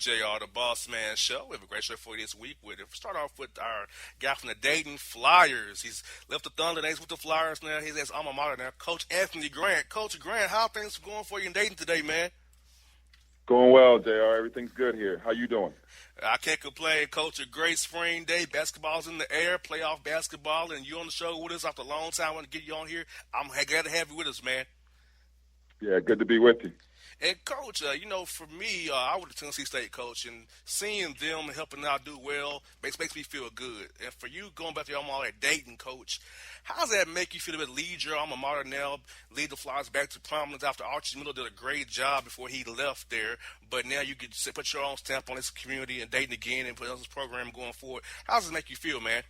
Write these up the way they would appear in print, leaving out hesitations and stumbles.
JR, the Bossman Show. We have a great show for you this week. We'll start off with our guy from the Dayton Flyers. He's left the Thunder, and he's with the Flyers now. He's his alma mater now, Coach Anthony Grant. Coach Grant, how are things going for you in Dayton today, man? Going well, JR. Everything's good here. How you doing? I can't complain, Coach. A great spring day. Basketball's in the air, playoff basketball, and you on the show with us after a long time. I want to get you on here. I'm glad to have you with us, man. Yeah, good to be with you. And, Coach, for me, I was a Tennessee State coach, and seeing them helping out do well makes me feel good. And for you, going back to your alma mater at Dayton, Coach, how does that make you feel to lead your alma mater now, lead the Flyers back to prominence after Archie Miller did a great job before he left there, but now you can put your own stamp on this community and Dayton again and put on this program going forward. How does it make you feel, man?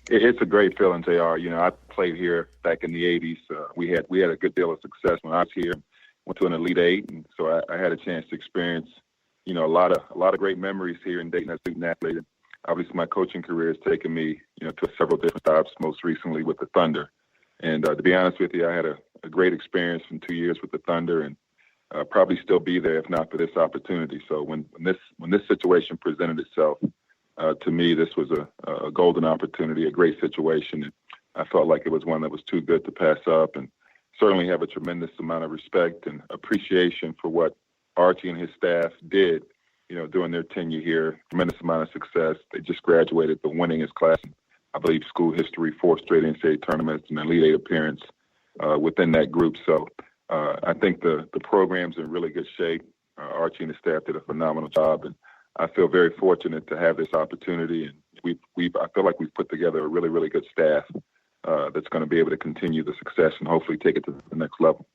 It's a great feeling, JR. I played here back in the 80s. We had a good deal of success when I was here. Went to an Elite Eight, and so I had a chance to experience, a lot of great memories here in Dayton as a student athlete. And obviously, my coaching career has taken me, to several different stops. Most recently with the Thunder, and to be honest with you, I had a great experience in 2 years with the Thunder, and probably still be there if not for this opportunity. So when this situation presented itself to me, this was a golden opportunity, a great situation, and I felt like it was one that was too good to pass up, and certainly have a tremendous amount of respect and appreciation for what Archie and his staff did, during their tenure here. Tremendous amount of success. They just graduated the winningest class in, I believe, school history, 4 straight NCAA tournaments, and Elite Eight appearance within that group. So I think the program's in really good shape. Archie and his staff did a phenomenal job, and I feel very fortunate to have this opportunity. And I feel like we've put together a really, really good staff that's going to be able to continue the success and hopefully take it to the next level.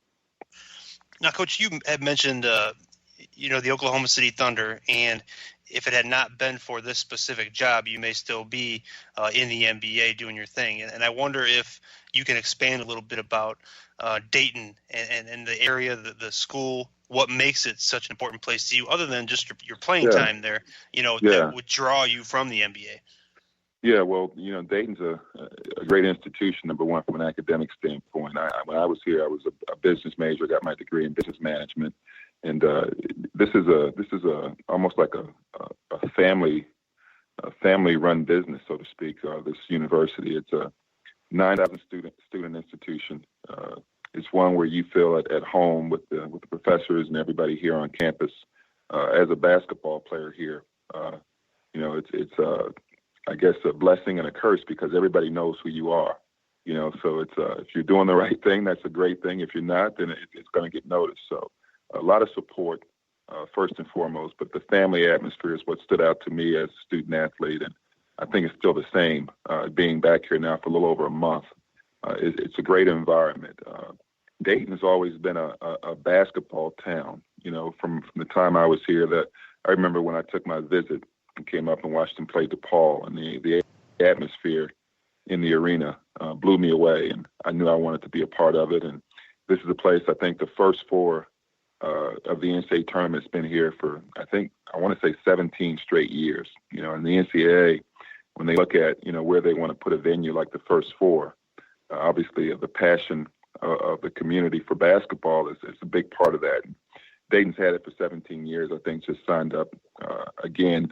Now, Coach, you had mentioned, the Oklahoma City Thunder, and if it had not been for this specific job, you may still be in the NBA doing your thing. And I wonder if you can expand a little bit about Dayton and the area, the school, what makes it such an important place to you, other than just your playing time there, that would draw you from the NBA. Yeah, well, Dayton's a great institution, number one, from an academic standpoint. When I was here, I was a business major, got my degree in business management. And this is almost like a family-run business, so to speak, this university. It's a 9,000 student institution. It's one where you feel at home with the professors and everybody here on campus. As a basketball player here, it's I guess a blessing and a curse because everybody knows who you are, so it's if you're doing the right thing, that's a great thing. If you're not, then it's going to get noticed. So a lot of support, first and foremost, but the family atmosphere is what stood out to me as a student athlete. And I think it's still the same, being back here now for a little over a month. It's a great environment. Dayton has always been a basketball town, from the time I was here. That I remember when I took my visit and came up and watched them play DePaul, and the atmosphere in the arena blew me away, and I knew I wanted to be a part of it. And this is a place, I think the first 4 of the NCAA tournament's been here for, I want to say 17 straight years. And the NCAA, when they look at, where they want to put a venue like the first 4, obviously the passion of the community for basketball is a big part of that. Dayton's had it for 17 years, I think, just signed up again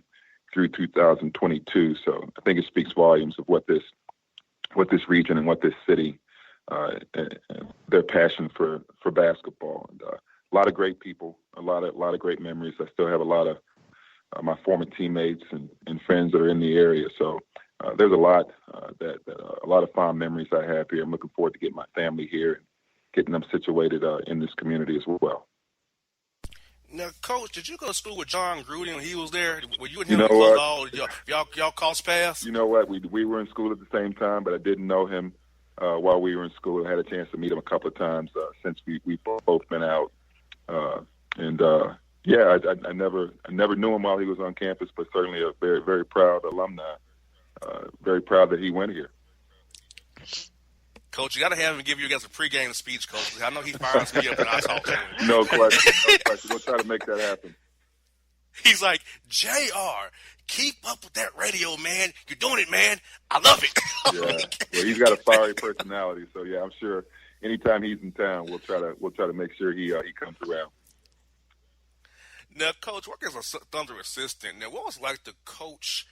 through 2022. So I think it speaks volumes of what this region and what this city, their passion for basketball. And a lot of great people, a lot of great memories. I still have a lot of my former teammates and friends that are in the area. So there's a lot a lot of fond memories I have here. I'm looking forward to getting my family here and getting them situated in this community as well. Now, Coach, did you go to school with John Groce when he was there? Were you and him y'all cross paths? You know what? We were in school at the same time, but I didn't know him while we were in school. I had a chance to meet him a couple of times since we both been out. I never knew him while he was on campus, but certainly a very, very proud alumni. Very proud that he went here. Coach, you got to have him give you guys a pregame speech, Coach. I know he fires me up when I talk to him. No question. We'll try to make that happen. He's like, JR, keep up with that radio, man. You're doing it, man. I love it. Yeah. Well, he's got a fiery personality, so yeah, I'm sure anytime he's in town, we'll try to make sure he comes around. Now, Coach, working as a Thunder assistant, now what was it like to coach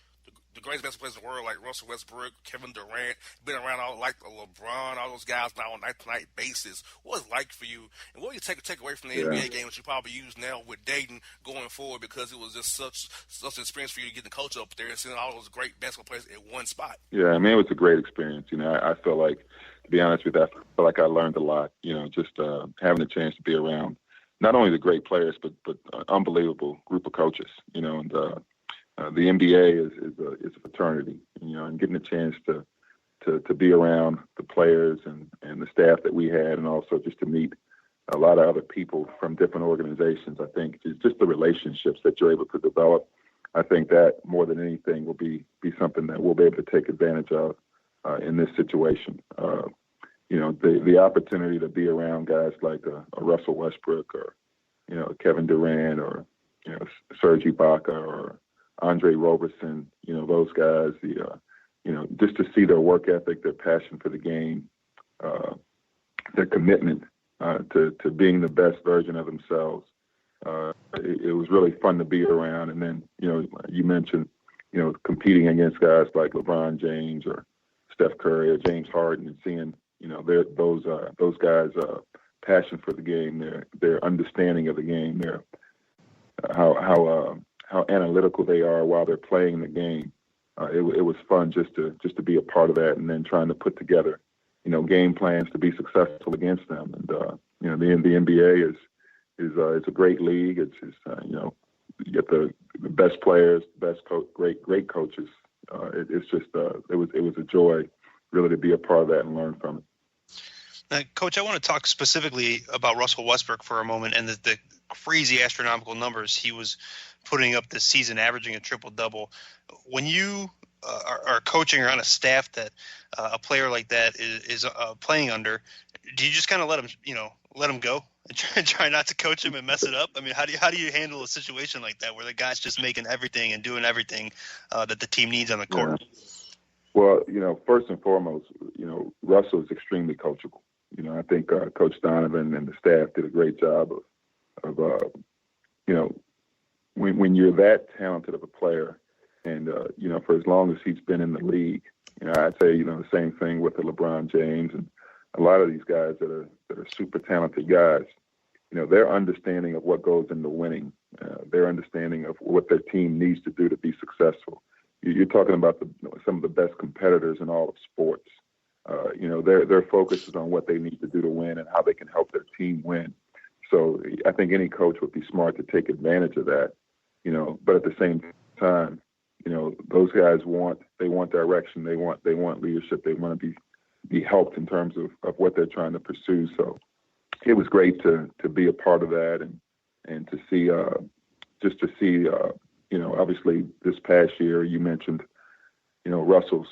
the greatest basketball players in the world like Russell Westbrook, Kevin Durant, been around all like LeBron, all those guys now on a night-to-night basis? What was it like for you? And what do you take away from the NBA game that you probably use now with Dayton going forward, because it was just such an experience for you to get the coach up there and seeing all those great basketball players in one spot? Yeah, I mean, it was a great experience. You know, I feel like, to be honest with you, I feel like I learned a lot, you know, just having a chance to be around not only the great players, but an unbelievable group of coaches, you know, and the NBA is a fraternity, you know, and getting a chance to be around the players and the staff that we had, and also just to meet a lot of other people from different organizations. I think it's just the relationships that you're able to develop. I think that more than anything will be something that we'll be able to take advantage of in this situation. You know, the opportunity to be around guys like a Russell Westbrook, or, you know, Kevin Durant, or, you know, Serge Ibaka, or Andre Roberson, you know, those guys, you know, just to see their work ethic, their passion for the game, their commitment to being the best version of themselves. It was really fun to be around. And then, you know, you mentioned, you know, competing against guys like LeBron James or Steph Curry or James Harden, and seeing, you know, those guys' passion for the game, their understanding of the game, their how analytical they are while they're playing the game. It was fun just to be a part of that, and then trying to put together, you know, game plans to be successful against them. And you know, the NBA is a great league. It's you know, you get the best players, great coaches. It's just it was a joy really to be a part of that and learn from it. Now, Coach, I want to talk specifically about Russell Westbrook for a moment, and the crazy astronomical numbers he was putting up this season, averaging a triple-double. When you are coaching or on a staff that a player like that is playing under, do you just kind of let him go and try not to coach him and mess it up? I mean, how do you handle a situation like that where the guy's just making everything and doing everything that the team needs on the court? Yeah. Well, you know, first and foremost, you know, Russell is extremely coachable. You know, I think Coach Donovan and the staff did a great job of you know, when you're that talented of a player, and you know, for as long as he's been in the league, you know, I'd say, you know, the same thing with the LeBron James and a lot of these guys that are super talented guys. You know, their understanding of what goes into winning, their understanding of what their team needs to do to be successful. You're talking about some of the best competitors in all of sports. You know, their focus is on what they need to do to win and how they can help their team win. So I think any coach would be smart to take advantage of that, you know, but at the same time, you know, those guys want direction. They want leadership. They want to be helped in terms of what they're trying to pursue. So it was great to be a part of that, and to see, you know, obviously this past year, you mentioned, you know, Russell's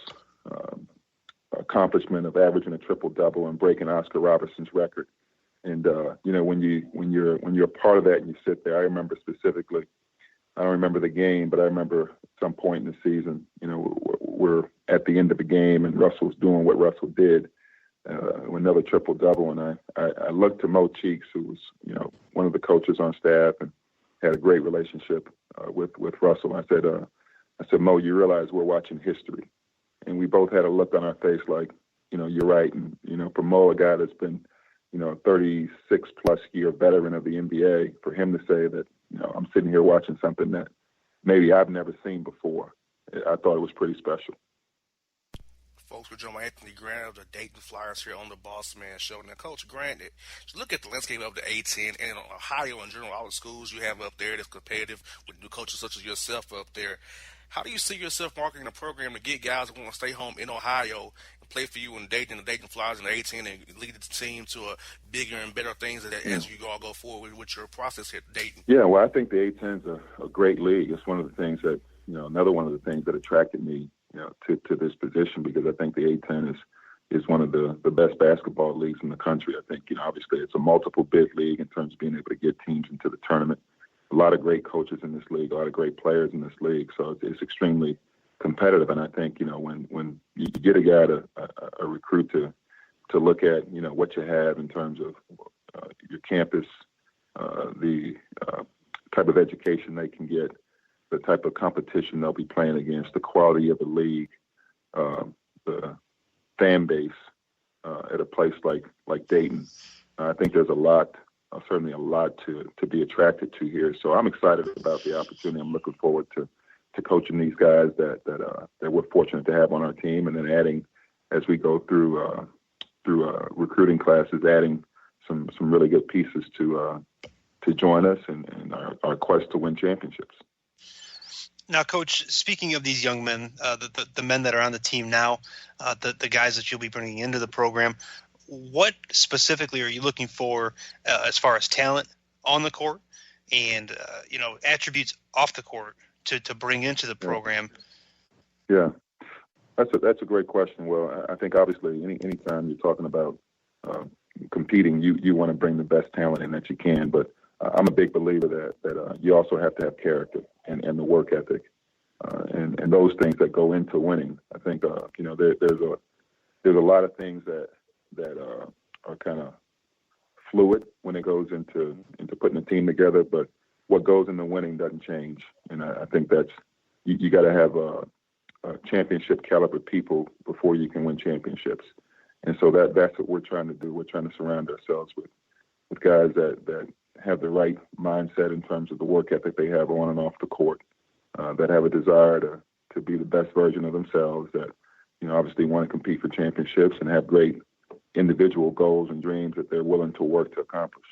accomplishment of averaging a triple-double and breaking Oscar Robertson's record. And you know, when you're a part of that and you sit there, I remember specifically, I don't remember the game, but I remember at some point in the season, you know, we're at the end of the game and Russell's doing what Russell did, another triple-double, and I looked to Mo Cheeks, who was, you know, one of the coaches on staff and had a great relationship with Russell. I said, Mo, you realize we're watching history. And we both had a look on our face like, you know, you're right. And, you know, for Mo, a guy that's been, you know, 36-plus year veteran of the NBA, for him to say that, you know, I'm sitting here watching something that maybe I've never seen before, I thought it was pretty special. Folks, we're joined by Anthony Grant of the Dayton Flyers here on the Bossman Show. Now, Coach Grant, look at the landscape of the A-10 and Ohio in general, all the schools you have up there that's competitive with new coaches such as yourself up there. How do you see yourself marketing a program to get guys who want to stay home in Ohio and play for you in Dayton, the Dayton Flyers and the A-10, and lead the team to a bigger and better things as you all go forward with your process here at Dayton? Yeah, well, I think the A-10 is a great league. It's one of the things that, you know, another one of the things that attracted me, you know, to this position, because I think the A-10 is one of the best basketball leagues in the country. I think, you know, obviously it's a multiple bid league in terms of being able to get teams into the tournament. A lot of great coaches in this league, a lot of great players in this league. So it's extremely competitive. And I think, you know, when you get a guy a recruit to look at, you know, what you have in terms of your campus, the type of education they can get, the type of competition they'll be playing against, the quality of the league, the fan base at a place like Dayton. I think there's certainly a lot to be attracted to here. So I'm excited about the opportunity. I'm looking forward to coaching these guys that we're fortunate to have on our team, and then adding, as we go through recruiting classes, adding some really good pieces to join us in our quest to win championships. Now, Coach, speaking of these young men, the men that are on the team now, the guys that you'll be bringing into the program, what specifically are you looking for as far as talent on the court and attributes off the court to bring into the program? Yeah, that's a great question. Well, I think obviously anytime you're talking about competing, you want to bring the best talent in that you can. But I'm a big believer that you also have to have character and the work ethic and those things that go into winning. I think there's a lot of things that are kind of fluid when it goes into putting a team together, but what goes into winning doesn't change. And I think that's you got to have a championship caliber people before you can win championships. And so that's what we're trying to do. We're trying to surround ourselves with guys that have the right mindset in terms of the work ethic they have on and off the court, that have a desire to be the best version of themselves, that obviously want to compete for championships and have great individual goals and dreams that they're willing to work to accomplish.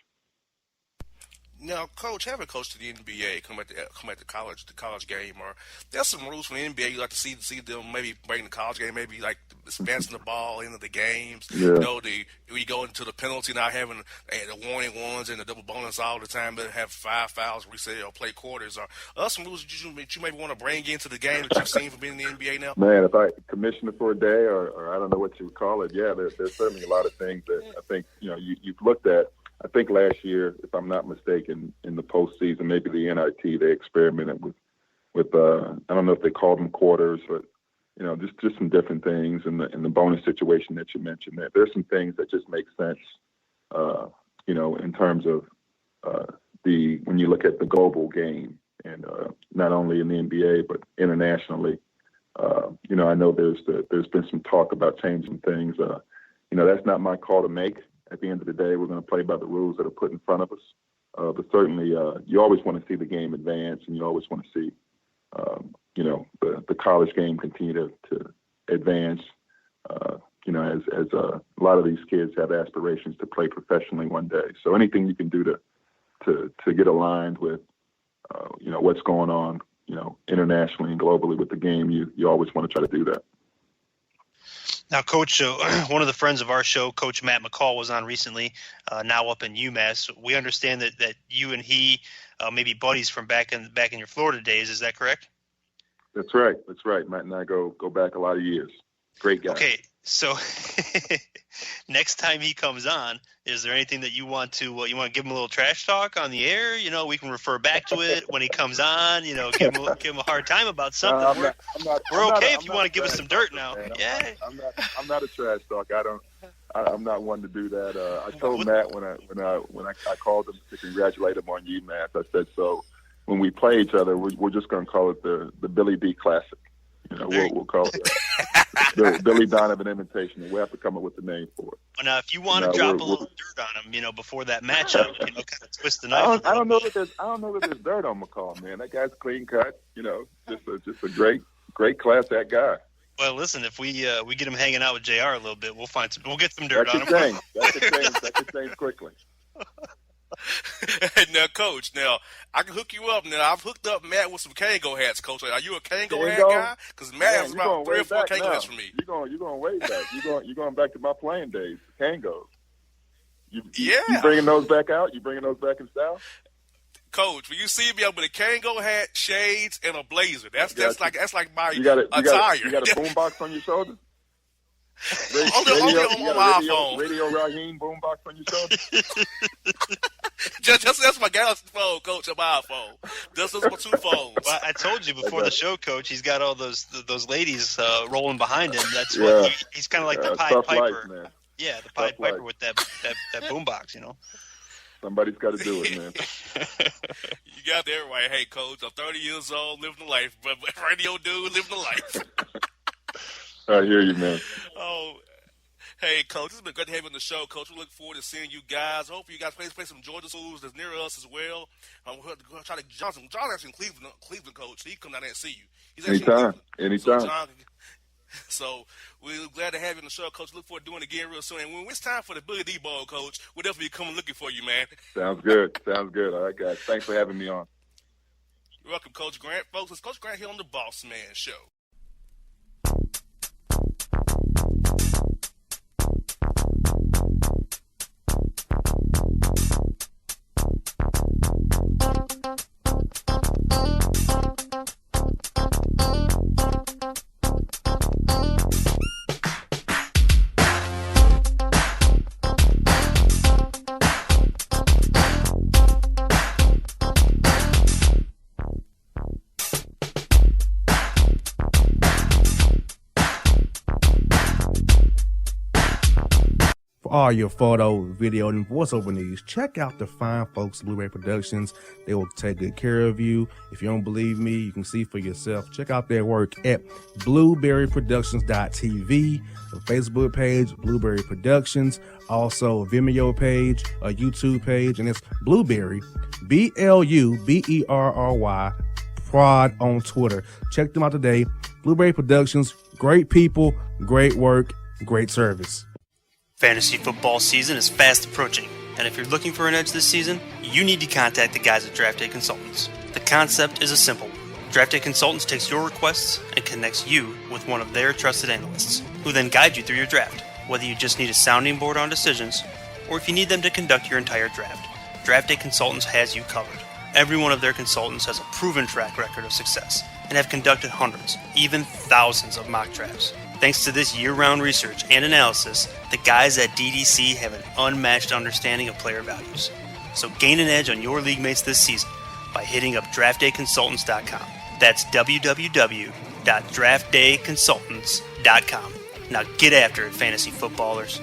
Now, Coach, having coached to the NBA, come at the college game, or there's some rules from the NBA you like to see them maybe bring the college game, maybe like advancing the ball into the games. Yeah. We go into the penalty, not having the warning ones and the double bonus all the time, but have 5 fouls, reset or play quarters. Are some rules that you maybe want to bring into the game that you've seen from being in the NBA now? Man, if I commissioner for a day, or I don't know what you would call it, yeah, there's certainly a lot of things that I think you've looked at. I think last year, if I'm not mistaken, in the postseason, maybe the NIT, they experimented with I don't know if they called them quarters, but just some different things in the bonus situation that you mentioned. There's some things that just make sense, in terms of when you look at the global game, and not only in the NBA but internationally. I know there's been some talk about changing things. That's not my call to make. At the end of the day, we're going to play by the rules that are put in front of us. But certainly, you always want to see the game advance, and you always want to see, the college game continue to advance. As a lot of these kids have aspirations to play professionally one day. So anything you can do to get aligned with, what's going on, internationally and globally with the game, you always want to try to do that. Now, Coach, one of the friends of our show, Coach Matt McCall, was on recently, now up in UMass. We understand that you and he may be buddies from back in your Florida days. Is that correct? That's right. Matt and I go back a lot of years. Great guy. Okay, so next time he comes on, is there anything that you want to give him a little trash talk on the air? We can refer back to it when he comes on. Give him a hard time about something. We're okay if you want to give us some dirt now. Man. Yeah. I'm not a trash talk. I'm not one to do that. I told Matt when I called him to congratulate him on UMass, I said, so when we play each other, we're just going to call it the Billy D Classic. We'll call it the Billy Donovan invitation, and we'll have to come up with the name for it. Well, now, if you want to drop a little dirt on him, before that matchup, kind of twist the knife. I don't know that there's dirt on McCall, man. That guy's clean cut. Just a great class act guy. Well, listen, if we get him hanging out with JR a little bit, we'll get some dirt on him. That could change quickly. Now, Coach, I can hook you up. Now, I've hooked up Matt with some Kango hats, Coach. Are you a Kango hat guy? Because Matt has about 3 or 4 Kango hats for me. You're going way back. You're going back to my playing days, Kangos. You bringing those back out? You bringing those back in style? Coach, when you see me, I'm with a Kango hat, shades, and a blazer. That's like my attire. You got a boombox on your shoulder? Only on my iPhone. Radio Raheem boombox on your shoulder? That's my galaxy phone, Coach, on my iPhone. That's my 2 phones. Well, I told you before the show, Coach, he's got all those ladies rolling behind him. That's what he's kind of like the Pied Piper. Life, yeah, the Pied Piper with that boombox, Somebody's got to do it, man. You got that right. Hey, Coach, I'm 30 years old, living the life. But radio dude, living the life. I hear you, man. Oh, hey, Coach, it's been great to have you on the show, Coach. We look forward to seeing you guys. I hope you guys play some Georgia schools that's near us as well. We'll try to John's actually in Cleveland, Coach. So he can come down there and see you. He's actually Anytime. So we're glad to have you on the show, Coach. Look forward to doing it again real soon. And when it's time for the Boogie D Ball, Coach, we'll definitely be coming looking for you, man. Sounds good. All right, guys. Thanks for having me on. You're welcome, Coach Grant. Folks, it's Coach Grant here on the Bossman Show. All your photo, video, and voiceover needs, check out the fine folks at Blueberry Productions. They will take good care of you. If you don't believe me, you can see for yourself. Check out their work at blueberryproductions.tv, the Facebook page, Blueberry Productions, also a Vimeo page, a YouTube page, and it's Blueberry, BLUBERRY, Prod on Twitter. Check them out today. Blueberry Productions, great people, great work, great service. Fantasy football season is fast approaching, and if you're looking for an edge this season, you need to contact the guys at Draft Day Consultants. The concept is a simple one. Draft Day Consultants takes your requests and connects you with one of their trusted analysts, who then guide you through your draft. Whether you just need a sounding board on decisions, or if you need them to conduct your entire draft, Draft Day Consultants has you covered. Every one of their consultants has a proven track record of success, and have conducted hundreds, even thousands of mock drafts. Thanks to this year-round research and analysis, the guys at DDC have an unmatched understanding of player values. So gain an edge on your league mates this season by hitting up draftdayconsultants.com. That's www.draftdayconsultants.com. Now get after it, fantasy footballers.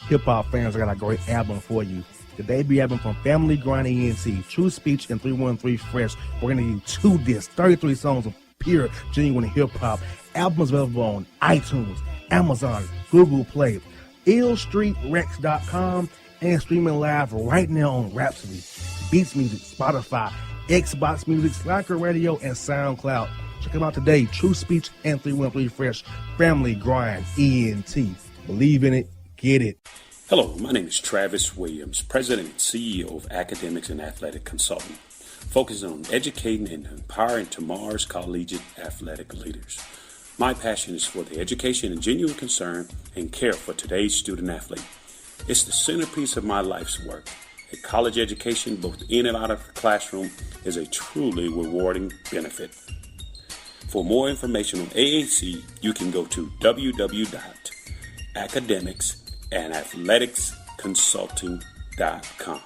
Hip-hop fans, I got a great album for you. The debut album from Family Grind ENT, True Speech and 313 Fresh. We're going to give you 2 discs, 33 songs of pure, genuine hip-hop. Albums available on iTunes, Amazon, Google Play, illstreetrex.com, and streaming live right now on Rhapsody, Beats Music, Spotify, Xbox Music, Slacker Radio, and SoundCloud. Check them out today, True Speech and 313 Fresh, Family Grind ENT. Believe in it, get it. Hello, my name is Travis Williams, President and CEO of Academics and Athletic Consulting, focusing on educating and empowering tomorrow's collegiate athletic leaders. My passion is for the education and genuine concern and care for today's student athlete. It's the centerpiece of my life's work. A college education, both in and out of the classroom, is a truly rewarding benefit. For more information on AAC, you can go to www.academicsandathleticsconsulting.com.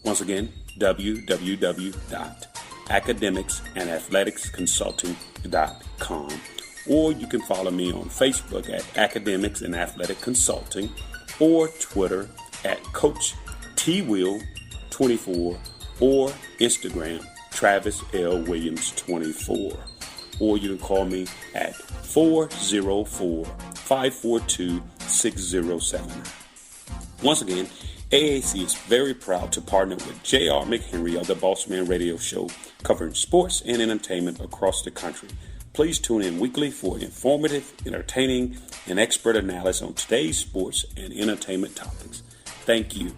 Once again, www.academicsandathleticsconsulting.com. Or you can follow me on Facebook at Academics and Athletic Consulting, or Twitter at Coach TWill24, or Instagram Travis L. Williams 24. Or you can call me at 404-542-6079. Once again, AAC is very proud to partner with J.R. McHenry of the Bossman Radio Show, covering sports and entertainment across the country. Please tune in weekly for informative, entertaining, and expert analysis on today's sports and entertainment topics. Thank you.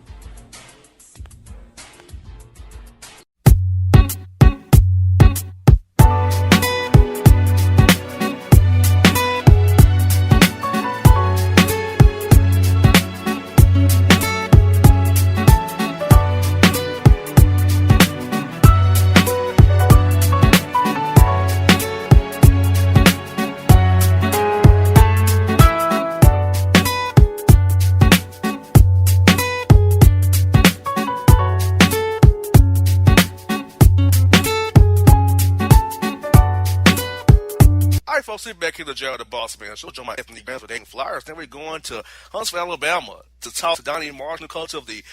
folks, sit back here to Jared the Bossman Show. Join my Anthony Grant with Dayton Flyers. Then we're going to Huntsville, Alabama, to talk to Donnie Marsh, the coach of the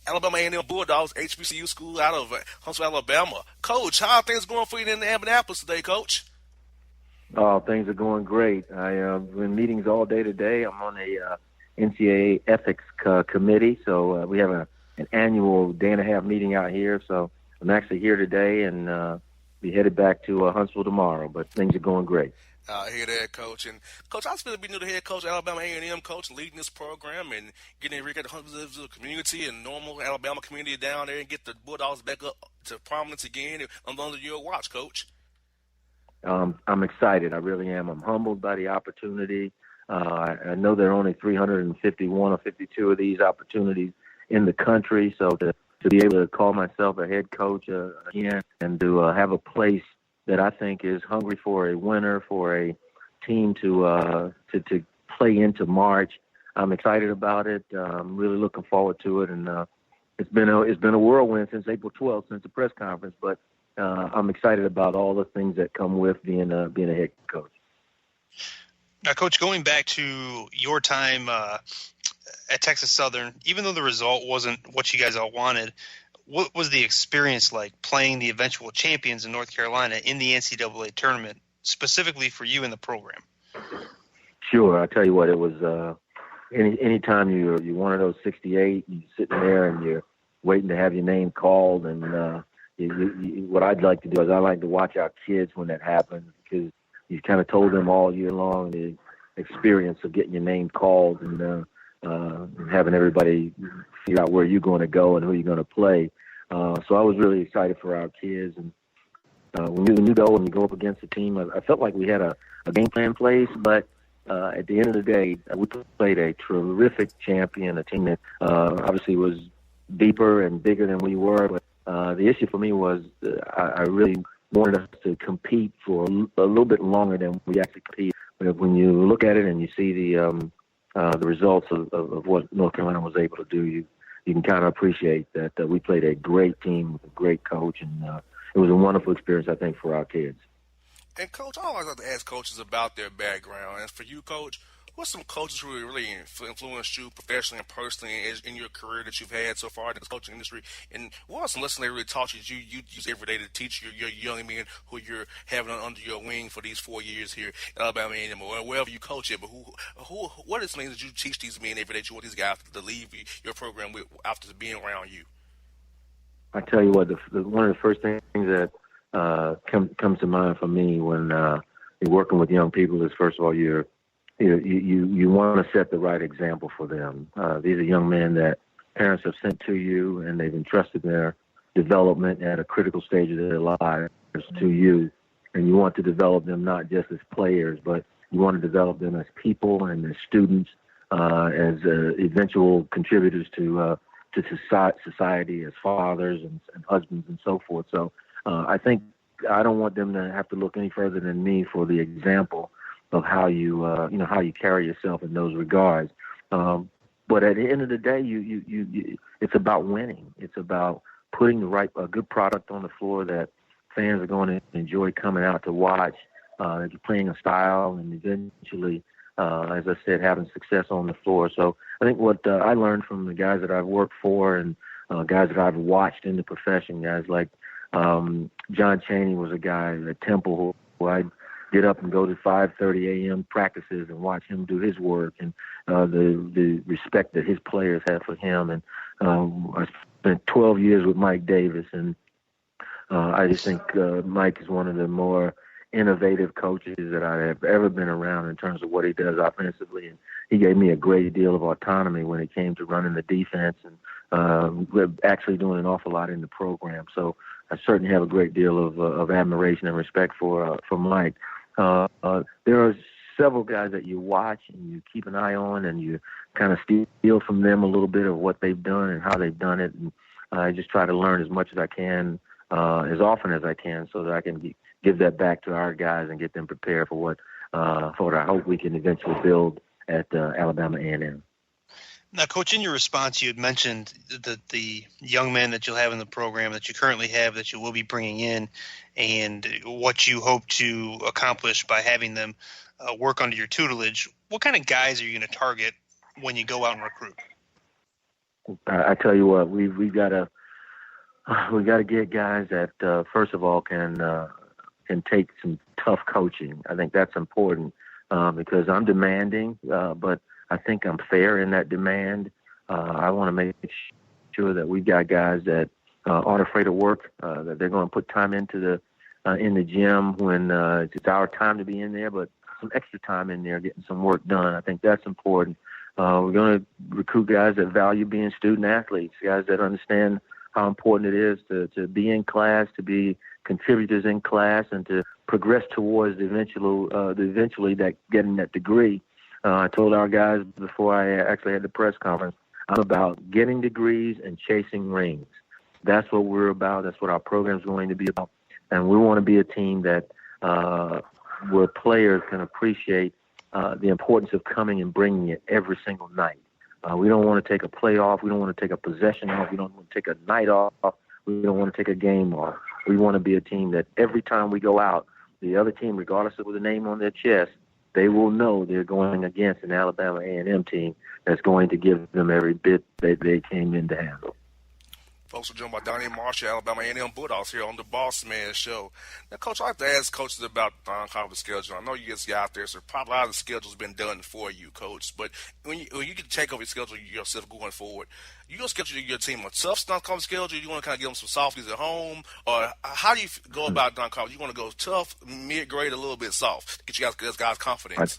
Alabama A&M Bulldogs HBCU school out of Huntsville, Alabama. Coach, how are things going for you in Indianapolis today, Coach? Oh, things are going great. I've been meetings all day today. I'm on a NCAA ethics committee, so we have an annual day-and-a-half meeting out here. So I'm actually here today and be headed back to Huntsville tomorrow, but things are going great. I hear that, Coach. And, Coach, I was going to be new to head coach, Alabama A&M coach, leading this program and getting to get the Huntsville community and normal Alabama community down there and get the Bulldogs back up to prominence again under your watch, Coach. I'm excited. I really am. I'm humbled by the opportunity. I know there are only 351 or 52 of these opportunities in the country, so to be able to call myself a head coach again and to have a place that I think is hungry for a winner, for a team to play into March. I'm excited about it. I'm really looking forward to it, and it's been a whirlwind since April 12th, since the press conference. But I'm excited about all the things that come with being a head coach. Now, Coach, going back to your time at Texas Southern, even though the result wasn't what you guys all wanted, what was the experience like playing the eventual champions in North Carolina in the NCAA tournament, specifically for you in the program? Sure. I tell you what, it was anytime you're one of those 68, you're sitting there and you're waiting to have your name called. And what I'd like to do is I like to watch our kids when that happens, because you kind of told them all year long the experience of getting your name called and having everybody figure out where you're going to go and who you're going to play. So I was really excited for our kids. And when you go and you go up against a team, I felt like we had a game plan in place, but at the end of the day, we played a terrific champion, a team that obviously was deeper and bigger than we were. But the issue for me was I really wanted us to compete for a little bit longer than we actually compete. When you look at it and you see the results of what North Carolina was able to do, you can kind of appreciate that we played a great team with a great coach, and it was a wonderful experience, I think, for our kids. And, Coach, I always like to ask coaches about their background. And for you, Coach, what's some coaches who really influenced you professionally and personally in your career that you've had so far in the coaching industry? And what are some lessons they really taught you you use every day to teach your young men who you're having under your wing for these 4 years here at Alabama A&M or wherever you coach it? But what is something that you teach these men every day that you want these guys to leave your program with after being around you? I tell you what, one of the first things that comes to mind for me when you're working with young people is, first of all, you want to set the right example for them. These are young men that parents have sent to you, and they've entrusted their development at a critical stage of their lives to you. And you want to develop them not just as players, but you want to develop them as people and as students, as eventual contributors to society, as fathers and husbands and so forth. So I think I don't want them to have to look any further than me for the example of how you carry yourself in those regards. But at the end of the day, it's about winning. It's about putting a good product on the floor that fans are going to enjoy coming out to watch. You're playing a style and eventually, as I said, having success on the floor. So I think what I learned from the guys that I've worked for and guys that I've watched in the profession, guys like John Chaney was a guy at Temple who I'd get up and go to 5:30 a.m. practices and watch him do his work, and the respect that his players had for him. And I spent 12 years with Mike Davis, and I just think Mike is one of the more innovative coaches that I have ever been around in terms of what he does offensively. And he gave me a great deal of autonomy when it came to running the defense and actually doing an awful lot in the program. So I certainly have a great deal of admiration and respect for Mike. There are several guys that you watch and you keep an eye on, and you kind of steal from them a little bit of what they've done and how they've done it. And I just try to learn as much as I can, as often as I can, so that I can give that back to our guys and get them prepared for what I hope we can eventually build at Alabama A&M. Now, Coach, in your response, you had mentioned the young men that you'll have in the program that you currently have that you will be bringing in and what you hope to accomplish by having them work under your tutelage. What kind of guys are you going to target when you go out and recruit? I tell you what, we got to get guys that first of all can take some tough coaching. I think that's important because I'm demanding, but I think I'm fair in that demand. I want to make sure that we've got guys that aren't afraid of work, that they're going to put time into in the gym when it's our time to be in there, but some extra time in there getting some work done. I think that's important. We're going to recruit guys that value being student athletes, guys that understand how important it is to be in class, to be contributors in class, and to progress towards eventually that getting that degree. I told our guys before I actually had the press conference, I'm about getting degrees and chasing rings. That's what we're about. That's what our program's going to be about. And we want to be a team that where players can appreciate the importance of coming and bringing it every single night. We don't want to take a play off. We don't want to take a possession off. We don't want to take a night off. We don't want to take a game off. We want to be a team that every time we go out, the other team, regardless of the name on their chest, they will know they're going against an Alabama A&M team that's going to give them every bit that they came in to handle. Folks, we're joined by Donnie Marsh, Alabama A&M Bulldogs here on the Bossman Show. Now, Coach, I like to ask coaches about non-conference schedule. I know you get out there, so probably a lot of the schedule's been done for you, Coach. But when you get to take over your schedule yourself going forward, you going to schedule your team a tough non-conference schedule? You want to kind of give them some softies at home? Or how do you go about non-conference? You want to go tough, mid-grade, a little bit soft, get you guys confidence?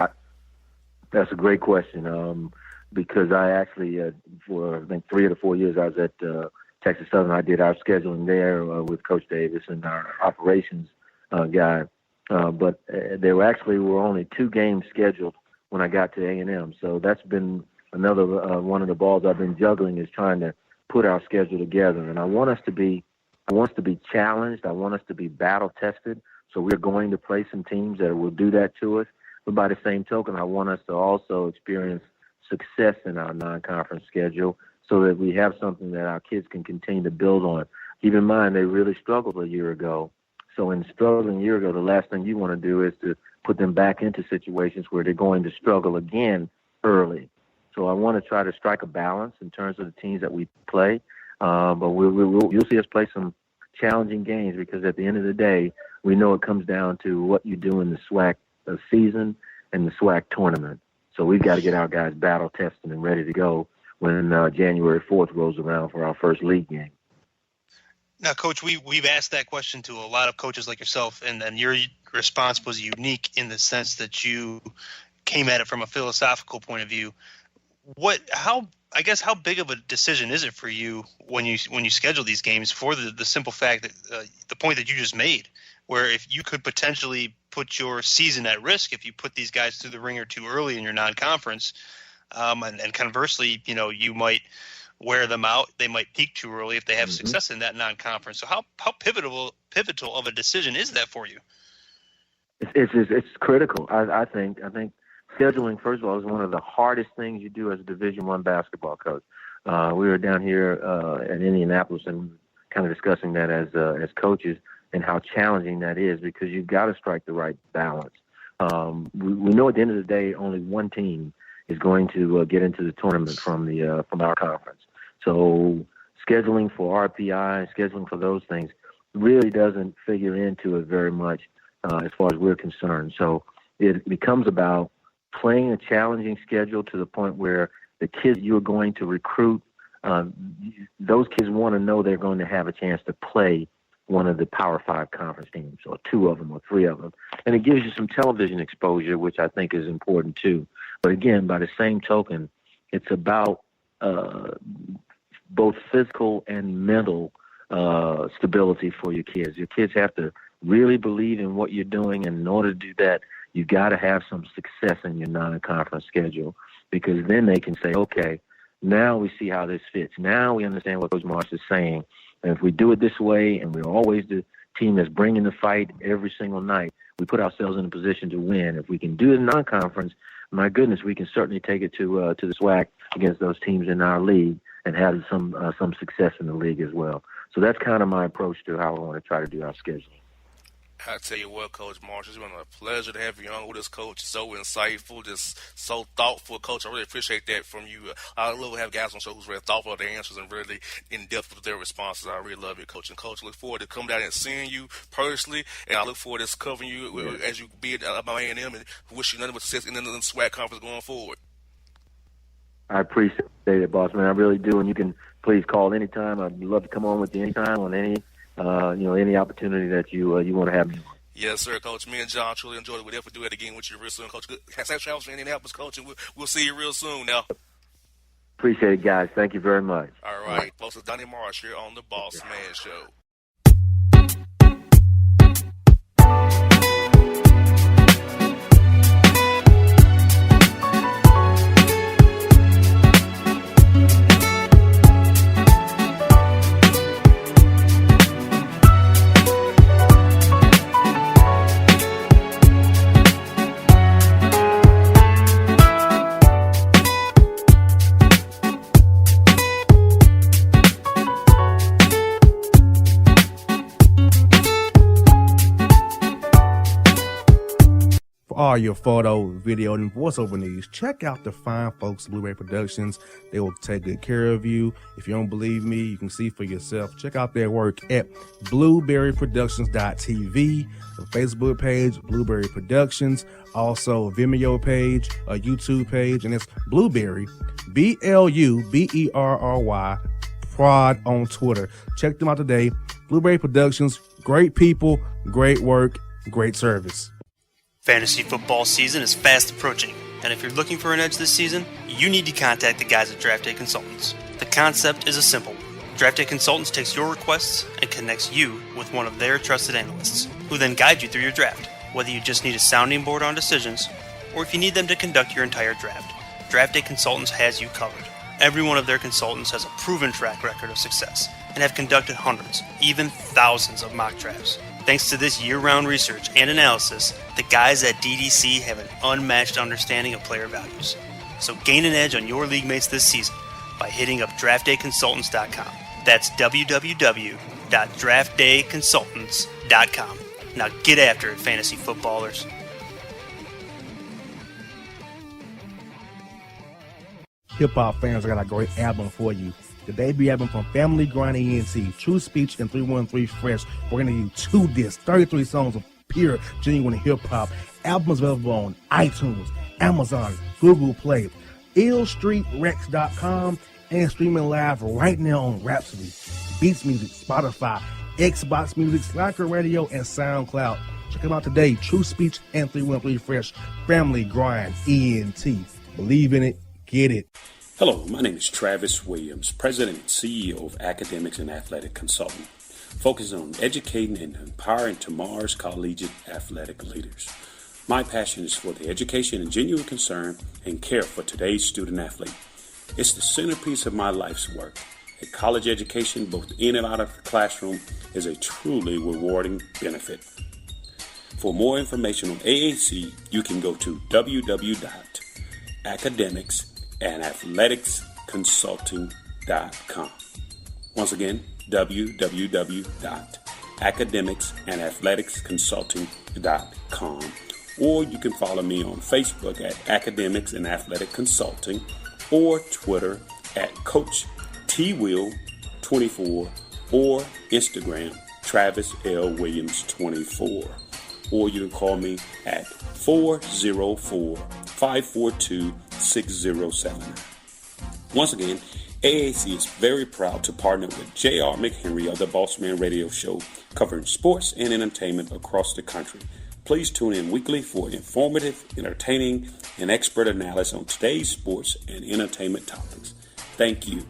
That's a great question because I actually, for I think 3 or 4 years, I was at Texas Southern. I did our scheduling there with Coach Davis and our operations guy. But there were only 2 games scheduled when I got to A&M. So that's been another one of the balls I've been juggling is trying to put our schedule together. And I want us to be challenged. I want us to be battle tested. So we're going to play some teams that will do that to us. But by the same token, I want us to also experience success in our non-conference schedule, so that we have something that our kids can continue to build on. Keep in mind, they really struggled a year ago. So in struggling a year ago, the last thing you want to do is to put them back into situations where they're going to struggle again early. So I want to try to strike a balance in terms of the teams that we play. But you'll see us play some challenging games because at the end of the day, we know it comes down to what you do in the SWAC season and the SWAC tournament. So we've got to get our guys battle tested and ready to go when January 4th rolls around for our first league game. Now, Coach, we've asked that question to a lot of coaches like yourself, and then your response was unique in the sense that you came at it from a philosophical point of view. How big of a decision is it for you when you schedule these games for the simple fact that the point that you just made, where if you could potentially put your season at risk if you put these guys through the ringer too early in your non-conference, and conversely, you might wear them out. They might peak too early if they have success in that non-conference. So how pivotal of a decision is that for you? It's critical. I think scheduling, first of all, is one of the hardest things you do as a Division I basketball coach. We were down here in Indianapolis and kind of discussing that as coaches and how challenging that is because you've got to strike the right balance. We know at the end of the day, only one team is going to get into the tournament from our conference. So scheduling for RPI, scheduling for those things really doesn't figure into it very much as far as we're concerned. So it becomes about playing a challenging schedule to the point where the kids you're going to recruit, those kids want to know they're going to have a chance to play one of the Power 5 conference teams, or 2 of them or 3 of them. And it gives you some television exposure, which I think is important too. But again, by the same token, it's about both physical and mental stability for your kids. Your kids have to really believe in what you're doing, and in order to do that, you got to have some success in your non-conference schedule, because then they can say, okay, now we see how this fits. Now we understand what Coach Marsh is saying. And if we do it this way and we're always team that's bringing the fight every single night, we put ourselves in a position to win. If we can do it in non-conference, my goodness, we can certainly take it to the SWAC against those teams in our league and have some success in the league as well. So that's kind of my approach to how I want to try to do our scheduling. I tell you what, Coach Marsh, it's been a pleasure to have you on with us, Coach. So insightful, just so thoughtful, Coach. I really appreciate that from you. I love to have guys on the show who's very thoughtful of their answers and really in-depth with their responses. I really love it, Coach. And, Coach, I look forward to coming down and seeing you personally, and I look forward to covering you as you be at A&M, and wish you nothing but success in the SWAC conference going forward. I appreciate it, Bossman. I really do, and you can please call anytime. I'd love to come on with you anytime on any opportunity that you want to have me on. Yes, sir, Coach. Me and John truly enjoyed it. We'll definitely do it again with you real soon, Coach. Good. Safe travels for Indianapolis, Coach, and we'll see you real soon now. Appreciate it, guys. Thank you very much. All right. Folks, it's Donnie Marsh here on the Bossman Show. All your photo, video, and voiceover needs, check out the fine folks at Blueberry Productions. They will take good care of you. If you don't believe me, you can see for yourself. Check out their work at blueberryproductions.tv, the Facebook page, Blueberry Productions, also a Vimeo page, a YouTube page, and it's Blueberry, BLUBERRY, Prod on Twitter. Check them out today. Blueberry Productions, great people, great work, great service. Fantasy football season is fast approaching, and if you're looking for an edge this season, you need to contact the guys at Draft Day Consultants. The concept is a simple one. Draft Day Consultants takes your requests and connects you with one of their trusted analysts, who then guide you through your draft. Whether you just need a sounding board on decisions, or if you need them to conduct your entire draft, Draft Day Consultants has you covered. Every one of their consultants has a proven track record of success, and have conducted hundreds, even thousands of mock drafts. Thanks to this year-round research and analysis, the guys at DDC have an unmatched understanding of player values. So gain an edge on your league mates this season by hitting up draftdayconsultants.com. That's www.draftdayconsultants.com. Now get after it, fantasy footballers. Hip-hop fans, I got a great album for you. The debut album from Family Grind ENT, True Speech and 313 Fresh. We're going to do 2 discs, 33 songs of pure, genuine hip-hop. Albums available on iTunes, Amazon, Google Play, illstreetrex.com, and streaming live right now on Rhapsody, Beats Music, Spotify, Xbox Music, Slacker Radio, and SoundCloud. Check them out today. True Speech and 313 Fresh. Family Grind ENT. Believe in it. Get it. Hello, my name is Travis Williams, President and CEO of Academics and Athletic Consulting, focusing on educating and empowering tomorrow's collegiate athletic leaders. My passion is for the education and genuine concern and care for today's student athlete. It's the centerpiece of my life's work. A college education, both in and out of the classroom, is a truly rewarding benefit. For more information on AAC, you can go to www.academicsandathleticsconsulting.com. Once again, www.academicsandathleticsconsulting.com. Or you can follow me on Facebook at Academics and Athletic Consulting, or Twitter at Coach TWill24, or Instagram Travis L. Williams 24. Or you can call me at 404-542-6079. Once again, AAC is very proud to partner with J.R. McHenry of the Bossman Radio Show, covering sports and entertainment across the country. Please tune in weekly for informative, entertaining, and expert analysis on today's sports and entertainment topics. Thank you.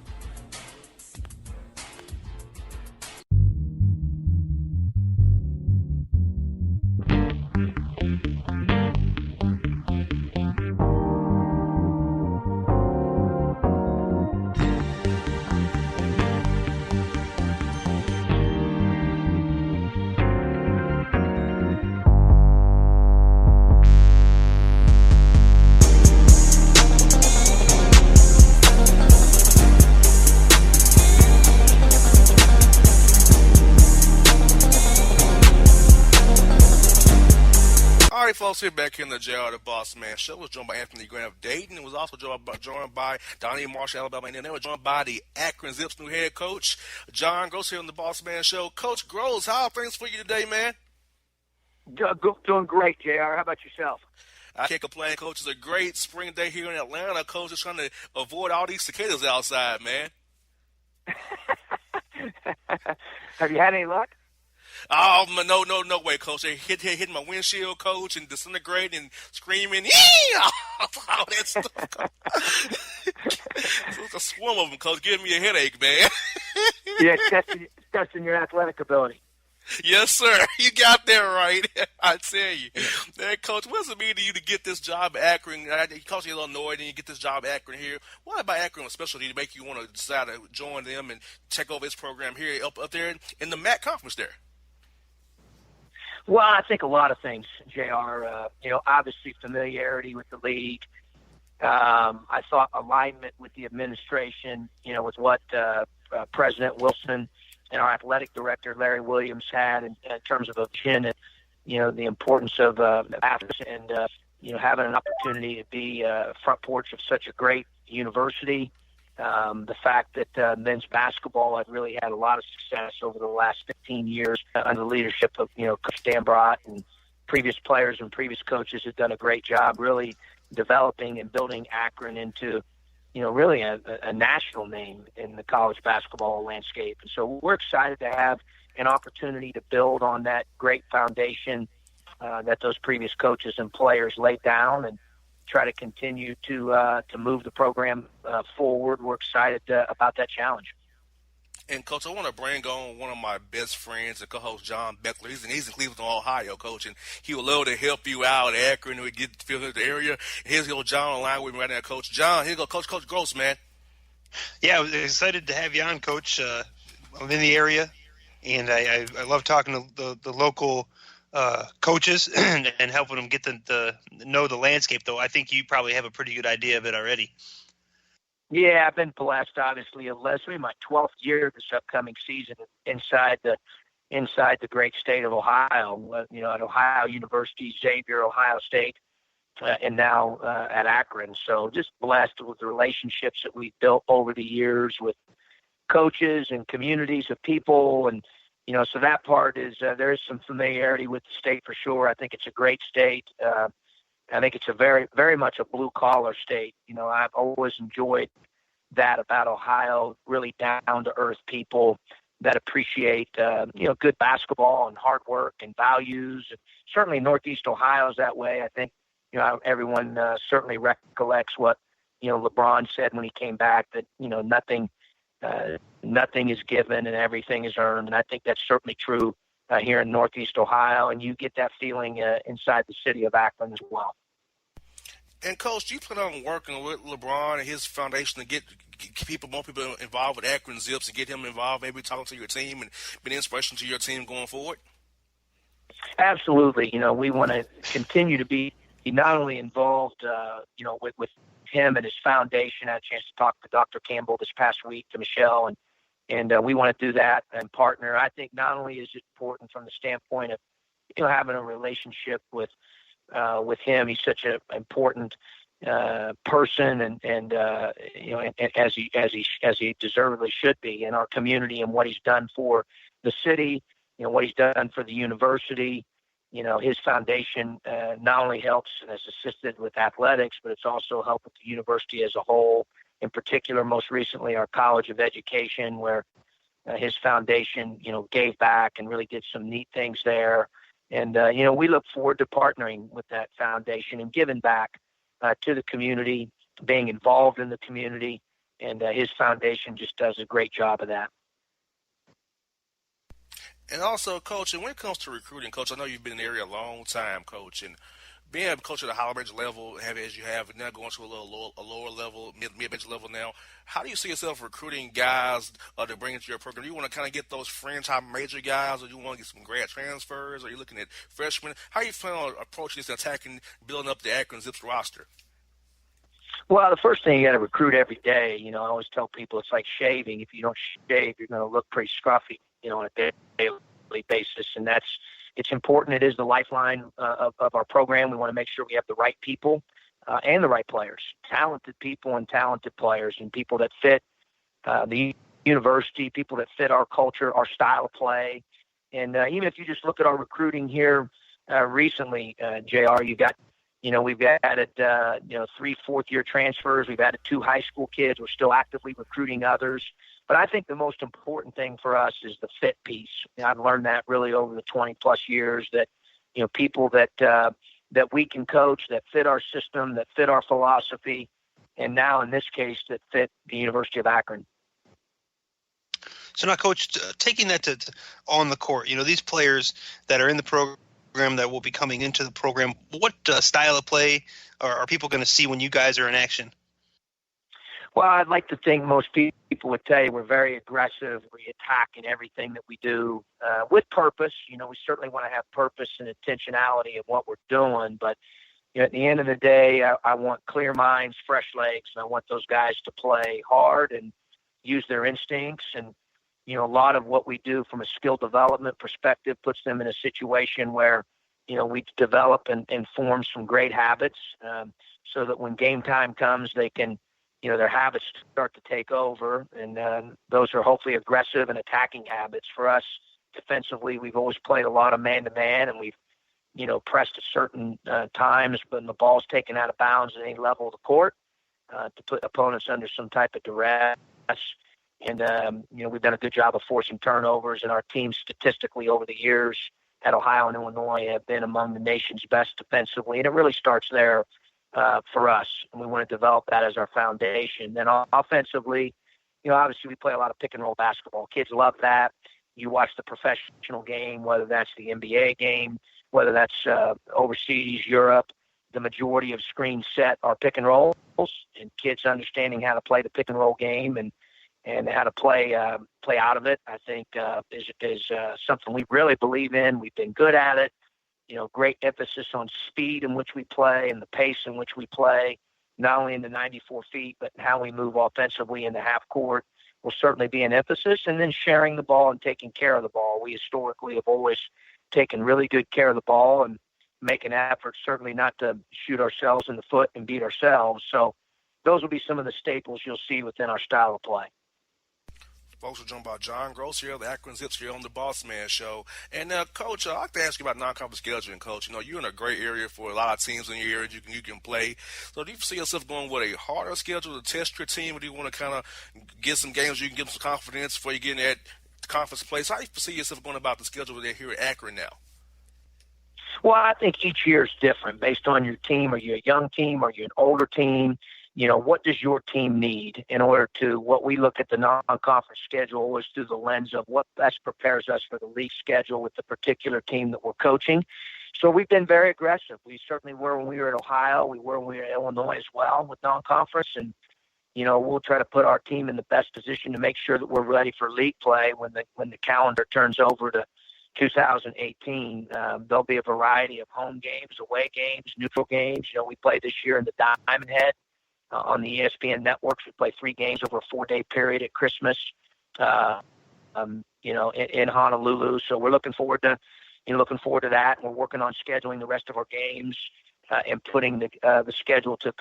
right, folks, here back in the JR, the Bossman Show. Was joined by Anthony Grant of Dayton. It was also joined by Donnie Marsh, Alabama, and then they were joined by the Akron Zips new head coach, John Groce, here on the Bossman Show. Coach Groce, how are things for you today, man? Doing great, JR. How about yourself? I can't complain, Coach. It's a great spring day here in Atlanta. Coach is trying to avoid all these cicadas outside, man. Have you had any luck? Oh, no way, Coach. They hit my windshield, Coach, and disintegrating and screaming, all that stuff. It's a swarm of them, Coach, giving me a headache, man. Yeah, testing your athletic ability. Yes, sir. You got that right. I tell you. Man, Coach, what does it mean to you to get this job at Akron? You coach in Illinois, then you get this job at Akron here. What about Akron with specialty to make you want to decide to join them and take over this program here up there in the MAC conference there? Well, I think a lot of things, JR. Obviously familiarity with the league. I thought alignment with the administration, with what President Wilson and our athletic director, Larry Williams, had in terms of a vision and, the importance of athletes and, having an opportunity to be front porch of such a great university. The fact that men's basketball had really had a lot of success over the last 15 years under the leadership of, Coach Dan Brott, and previous players and previous coaches have done a great job really developing and building Akron into, really a national name in the college basketball landscape. And so we're excited to have an opportunity to build on that great foundation that those previous coaches and players laid down and try to continue to move the program forward. We're excited about that challenge. And, Coach, I want to bring on one of my best friends and co-host, John Beckler. He's in Cleveland, Ohio, Coach, and he would love to help you out at Akron and get to feel the area. Here's John on the line with me right now, Coach. John, here you go, Coach Groce, man. Yeah, I was excited to have you on, Coach. I'm in the area, and I love talking to the local coaches and helping them get to know the landscape, though I think you probably have a pretty good idea of it already. Yeah, I've been blessed, obviously. Leslie, my 12th year this upcoming season inside the great state of Ohio. At Ohio University, Xavier, Ohio State, and now at Akron. So just blessed with the relationships that we've built over the years with coaches and communities of people, and so that part is there is some familiarity with the state for sure. I think it's a great state. I think it's a very, very much a blue-collar state. I've always enjoyed that about Ohio, really down-to-earth people that appreciate, good basketball and hard work and values. Certainly Northeast Ohio is that way. I think, everyone certainly recollects what, LeBron said when he came back, that, nothing is given and everything is earned. And I think that's certainly true here in Northeast Ohio, and you get that feeling inside the city of Akron as well. And, Coach, do you plan on working with LeBron and his foundation to get more people involved with Akron Zips and get him involved, maybe talking to your team and be an inspiration to your team going forward? Absolutely. We want to continue to be not only involved, with him and his foundation. I had a chance to talk to Dr. Campbell this past week, to Michelle, and we want to do that and partner. I think not only is it important from the standpoint of, having a relationship with him. He's such an important person, and as he deservedly should be in our community, and what he's done for the city, what he's done for the university. His foundation not only helps and has assisted with athletics, but it's also helped with the university as a whole. In particular, most recently, our College of Education, where his foundation, gave back and really did some neat things there. And, we look forward to partnering with that foundation and giving back to the community, being involved in the community, and his foundation just does a great job of that. And also, Coach, and when it comes to recruiting, Coach, I know you've been in the area a long time, Coach, and being a coach at a higher major level, as you have, and now going to a lower level, mid-major level now, how do you see yourself recruiting guys to bring into your program? Do you want to kind of get those fringe high major guys, or do you want to get some grad transfers? Or are you looking at freshmen? How are you planning on approaching this and attacking, building up the Akron Zips roster? Well, the first thing, you got to recruit every day. I always tell people it's like shaving. If you don't shave, you're going to look pretty scruffy, on a daily basis. And that's, it's important. It is the lifeline of our program. We want to make sure we have the right people and the right players, talented people and talented players, and people that fit the university, people that fit our culture, our style of play. And even if you just look at our recruiting here recently, JR, we've added 3 fourth-year transfers. We've added 2 high school kids. We're still actively recruiting others. But I think the most important thing for us is the fit piece. I've learned that really over the 20-plus years that, people that we can coach, that fit our system, that fit our philosophy, and now in this case that fit the University of Akron. So now, Coach, taking that to on the court, these players that are in the program that will be coming into the program, what style of play are people going to see when you guys are in action? Well, I'd like to think most people would tell you we're very aggressive. We attack in everything that we do with purpose. We certainly want to have purpose and intentionality in what we're doing. But at the end of the day, I want clear minds, fresh legs, and I want those guys to play hard and use their instincts. And, a lot of what we do from a skill development perspective puts them in a situation where, we develop and form some great habits so that when game time comes, they can their habits start to take over, and those are hopefully aggressive and attacking habits. For us, defensively, we've always played a lot of man-to-man, and we've, pressed at certain times when the ball's taken out of bounds at any level of the court to put opponents under some type of duress. And, we've done a good job of forcing turnovers, and our teams statistically over the years at Ohio and Illinois have been among the nation's best defensively, and it really starts there. For us, and we want to develop that as our foundation. Then offensively, obviously we play a lot of pick and roll basketball. Kids love that. You watch the professional game, whether that's the NBA game, whether that's overseas, Europe, the majority of screens set are pick and rolls, and kids understanding how to play the pick and roll game and how to play out of it, I think is something we really believe in. We've been good at it. Great emphasis on speed in which we play and the pace in which we play, not only in the 94 feet, but how we move offensively in the half court will certainly be an emphasis. And then sharing the ball and taking care of the ball. We historically have always taken really good care of the ball and make an effort certainly not to shoot ourselves in the foot and beat ourselves. So those will be some of the staples you'll see within our style of play. Folks, we're joined by John Groce here, the Akron Zips here on the Bossman Show. And, Coach, I'd like to ask you about non-conference scheduling, Coach. You're in a great area for a lot of teams in your area you can play. So do you see yourself going with a harder schedule to test your team, or do you want to kind of get some games you can give them some confidence before you get in that conference place? How do you see yourself going about the schedule here at Akron now? Well, I think each year is different based on your team. Are you a young team? Are you an older team? What does your team need in order to, what we look at the non-conference schedule is through the lens of what best prepares us for the league schedule with the particular team that we're coaching. So we've been very aggressive. We certainly were when we were at Ohio. We were when we were at Illinois as well with non-conference. And, we'll try to put our team in the best position to make sure that we're ready for league play when the calendar turns over to 2018. There'll be a variety of home games, away games, neutral games. We played this year in the Diamond Head. On the ESPN networks, we play 3 games over a 4-day period at Christmas, in Honolulu. So we're looking forward to that. And we're working on scheduling the rest of our games and putting the schedule to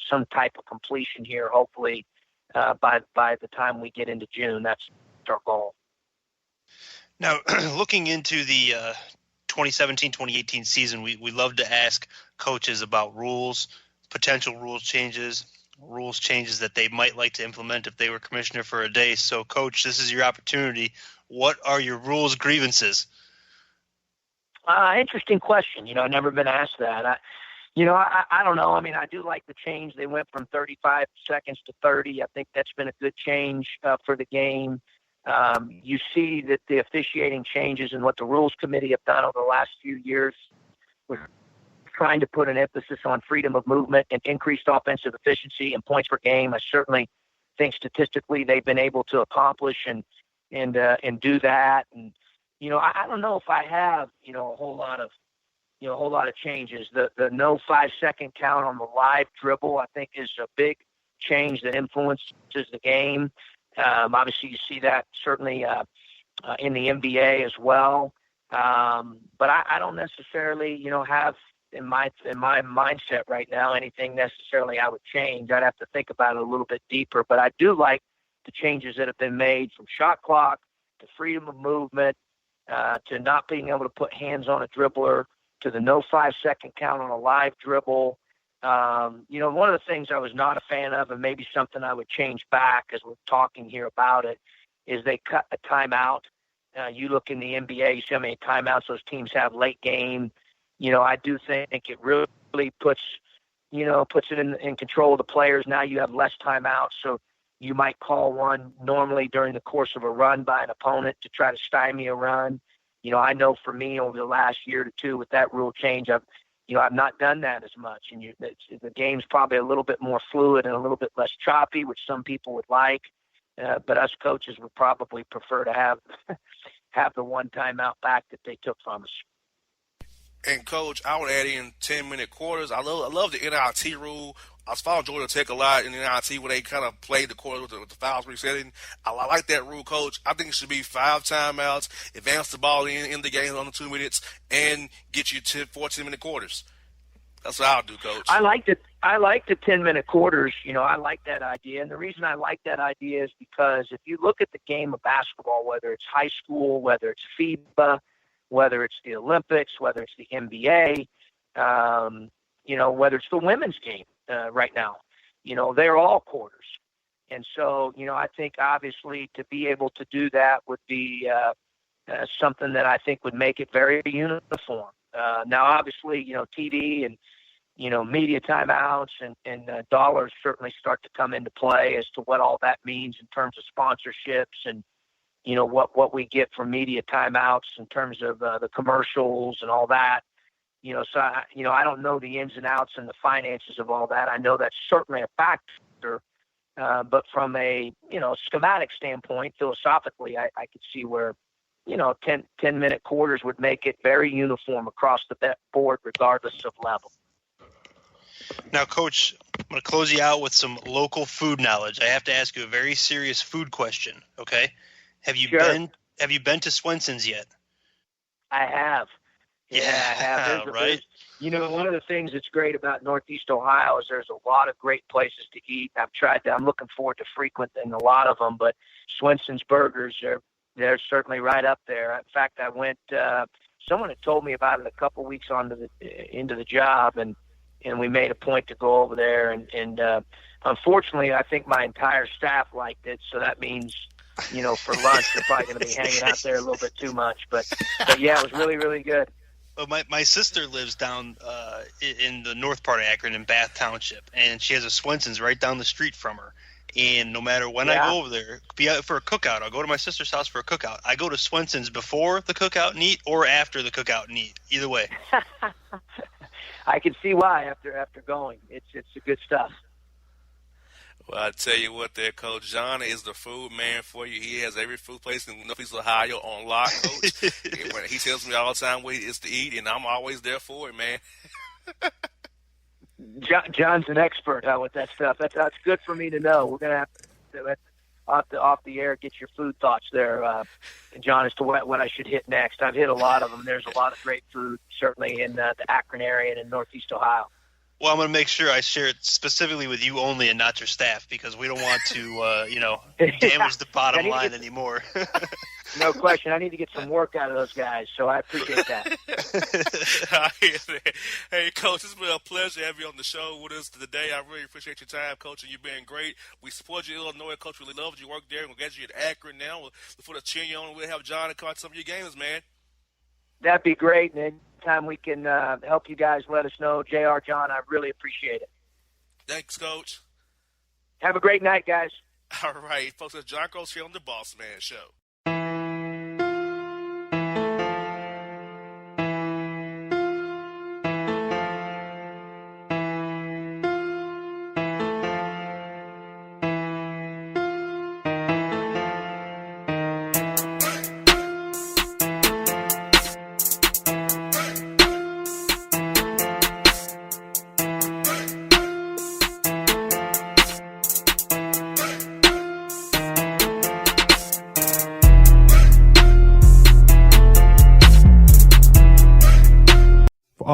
some type of completion here. Hopefully, by the time we get into June, that's our goal. Now, looking into the 2017-2018 season, we love to ask coaches about rules, potential rules changes that they might like to implement if they were commissioner for a day. So, Coach, this is your opportunity. What are your rules grievances? Interesting question. I've never been asked that. I don't know. I mean, I do like the change. They went from 35 seconds to 30. I think that's been a good change for the game. You see that the officiating changes and what the Rules Committee have done over the last few years with trying to put an emphasis on freedom of movement and increased offensive efficiency and points per game. I certainly think statistically they've been able to accomplish and do that. And, I don't know if I have, a whole lot of changes. The no 5-second count on the live dribble, I think, is a big change that influences the game. Obviously you see that certainly in the NBA as well. But I don't necessarily, have in my mindset right now anything necessarily I would change. I'd have to think about it a little bit deeper. But I do like the changes that have been made, from shot clock to freedom of movement, to not being able to put hands on a dribbler, to the no 5-second count on a live dribble. One of the things I was not a fan of, and maybe something I would change back as we're talking here about it, is they cut a timeout. You look in the NBA, you see how many timeouts those teams have late game. I do think it really puts it in control of the players. Now you have less timeouts, so you might call one normally during the course of a run by an opponent to try to stymie a run. I know for me over the last year to two with that rule change, I've not done that as much. And the game's probably a little bit more fluid and a little bit less choppy, which some people would like. But us coaches would probably prefer to have the one timeout back that they took from us. And, Coach, I would add in 10-minute quarters. I love the NIT rule. I was following Georgia Tech a lot in the NIT where they kind of played the quarter with the fouls resetting. I like that rule, Coach. I think it should be 5 timeouts, advance the ball in the game under 2 minutes, and get you to 14-minute quarters. That's what I'll do, Coach. I like the 10-minute quarters. I like that idea. And the reason I like that idea is because if you look at the game of basketball, whether it's high school, whether it's FIBA, whether it's the Olympics, whether it's the NBA, whether it's the women's game right now, they're all quarters. And so, I think obviously to be able to do that would be something that I think would make it very uniform. Now, obviously, TV and, media timeouts and dollars certainly start to come into play as to what all that means in terms of sponsorships and, what we get from media timeouts in terms of the commercials and all that. So, I don't know the ins and outs and the finances of all that. I know that's certainly a factor. But from a, schematic standpoint, philosophically, I could see where, 10-minute quarters would make it very uniform across the board, regardless of level. Now, Coach, I'm going to close you out with some local food knowledge. I have to ask you a very serious food question, okay? Have you been to Swenson's yet? I have. Yeah, I have. Right. One of the things that's great about Northeast Ohio is there's a lot of great places to eat. I'm looking forward to frequenting a lot of them, but Swenson's Burgers they're certainly right up there. In fact, I went. Someone had told me about it a couple weeks into the job, and we made a point to go over there. And unfortunately, I think my entire staff liked it, so that means. For lunch, they're probably going to be hanging out there a little bit too much. But yeah, it was really, really good. Well, my sister lives down in the north part of Akron in Bath Township, and she has a Swenson's right down the street from her. And no matter when I go over there, be out for a cookout, I'll go to my sister's house for a cookout. I go to Swenson's before the cookout and eat or after the cookout and eat. Either way. I can see why after going. It's the good stuff. Well, I tell you what there, Coach. John is the food man for you. He has every food place in Northeast Ohio on lock, Coach. He tells me all the time what is to eat, and I'm always there for it, man. John's an expert with that stuff. That's good for me to know. We're going to have to, off the air, get your food thoughts there, John, as to what I should hit next. I've hit a lot of them. There's a lot of great food, certainly in the Akron area and in Northeast Ohio. Well, I'm going to make sure I share it specifically with you only and not your staff because we don't want to, damage the bottom line anymore. No question. I need to get some work out of those guys, so I appreciate that. Hey, Coach, it's been a pleasure having you on the show with us today. I really appreciate your time, Coach, and you've been great. We support you in Illinois, Coach. Really loved your work there. We're glad you're at Akron now. We'll look forward to cheering you on. We'll have John to come out to some of your games, man. That'd be great, and anytime we can help you guys, let us know. JR, John, I really appreciate it. Thanks, Coach. Have a great night, guys. All right, folks, it's John Groce here on the Bossman Show.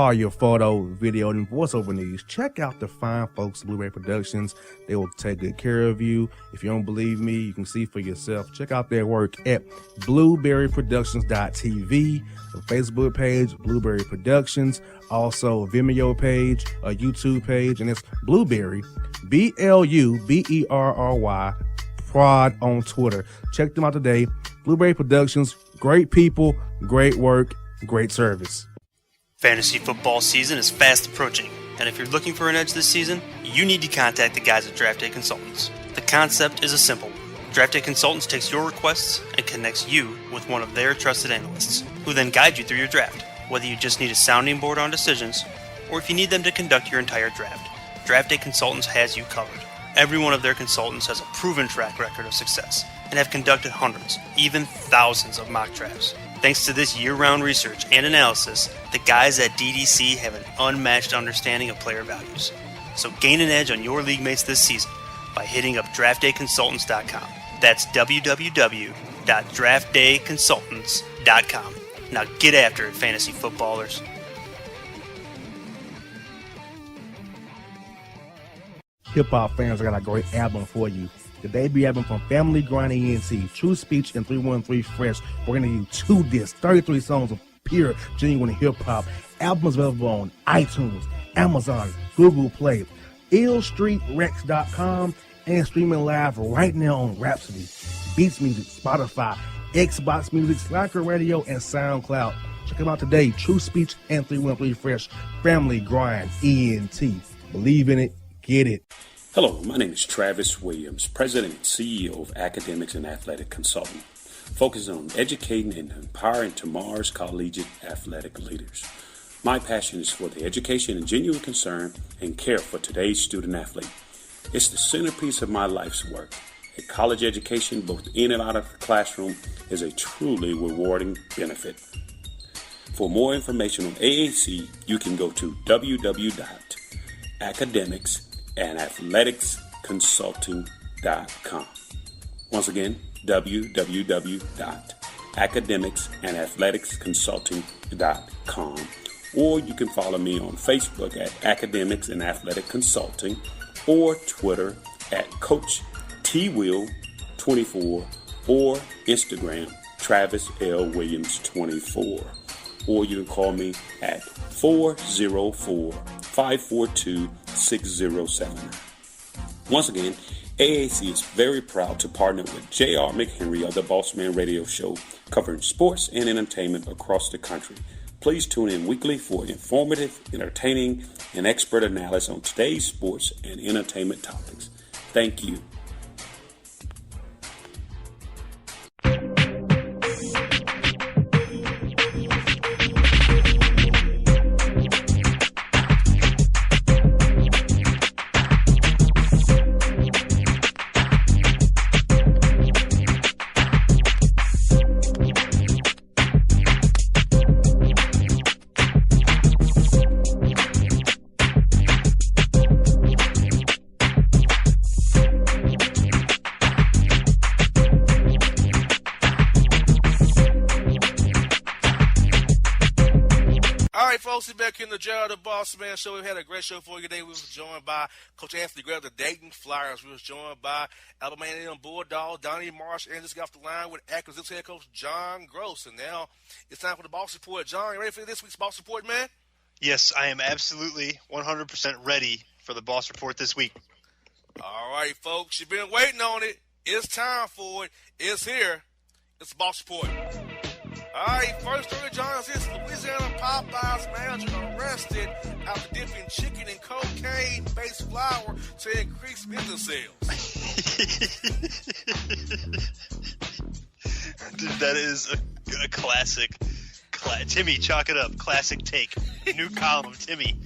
all your photo, video, and voiceover needs, check out the fine folks at Blueberry Productions. They will take good care of you. If you don't believe me, you can see for yourself. Check out their work at blueberryproductions.tv, the Facebook page, Blueberry Productions, also a Vimeo page, a YouTube page, and it's Blueberry, BLUBERRY, Prod on Twitter. Check them out today. Blueberry Productions, great people, great work, great service. Fantasy football season is fast approaching, and if you're looking for an edge this season, you need to contact the guys at Draft Day Consultants. The concept is a simple one. Draft Day Consultants takes your requests and connects you with one of their trusted analysts, who then guide you through your draft. Whether you just need a sounding board on decisions, or if you need them to conduct your entire draft, Draft Day Consultants has you covered. Every one of their consultants has a proven track record of success and have conducted hundreds, even thousands of mock drafts. Thanks to this year-round research and analysis, the guys at DDC have an unmatched understanding of player values. So gain an edge on your league mates this season by hitting up draftdayconsultants.com. That's www.draftdayconsultants.com. Now get after it, fantasy footballers. Hip-hop fans, I got a great album for you. The debut album from Family Grind ENT, True Speech and 313 Fresh. We're going to give you 2 discs, 33 songs of pure, genuine hip-hop. Albums available on iTunes, Amazon, Google Play, illstreetrex.com, and streaming live right now on Rhapsody, Beats Music, Spotify, Xbox Music, Slacker Radio, and SoundCloud. Check them out today, True Speech and 313 Fresh, Family Grind ENT. Believe in it, get it. Hello, my name is Travis Williams, President and CEO of Academics and Athletic Consulting, focusing on educating and empowering tomorrow's collegiate athletic leaders. My passion is for the education and genuine concern and care for today's student athlete. It's the centerpiece of my life's work. A college education, both in and out of the classroom, is a truly rewarding benefit. For more information on AAC, you can go to www.academicsandathleticsconsulting.com. Once again, www.academicsandathleticsconsulting.com. Or you can follow me on Facebook at Academics and Athletic Consulting, or Twitter at Coach TWill24, or Instagram Travis L. Williams 24. Or you can call me at 404-542-6079. Once again, AAC is very proud to partner with J.R. McHenry of the Bossman Radio Show, covering sports and entertainment across the country. Please tune in weekly for informative, entertaining, and expert analysis on today's sports and entertainment topics. Thank you. Back in the Gerald the Bossman Show. We had a great show for you today. We was joined by Coach Anthony Gray of the Dayton Flyers. We was joined by Alabama A&M Bulldogs Donnie Marsh, and just got off the line with Akron Zips head coach John Groce. And now it's time for the Boss Report. John, you ready for this week's Boss Report, man? Yes, I am absolutely 100% ready for the Boss Report this week. All right, folks, you've been waiting on it. It's time for it. It's here. It's the Boss Report. All right, first story, John, is this Louisiana Popeyes manager arrested after dipping chicken in cocaine-based flour to increase business sales. Dude, that is a classic. Timmy, chalk it up. Classic take. New column, Timmy.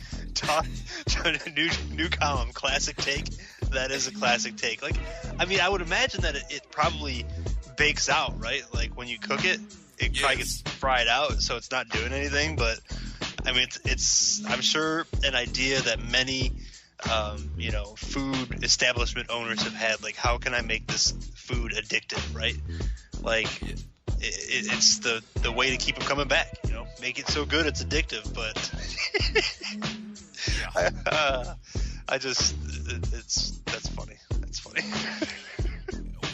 New column. Classic take. That is a classic take. Like, I mean, I would imagine that it probably bakes out, right? Like when you cook it. It probably gets fried out, so it's not doing anything. But I mean, it's I'm sure an idea that many, food establishment owners have had. Like, how can I make this food addictive, right? Like, it's the way to keep them coming back, you know. make it so good it's addictive, but that's funny. That's funny.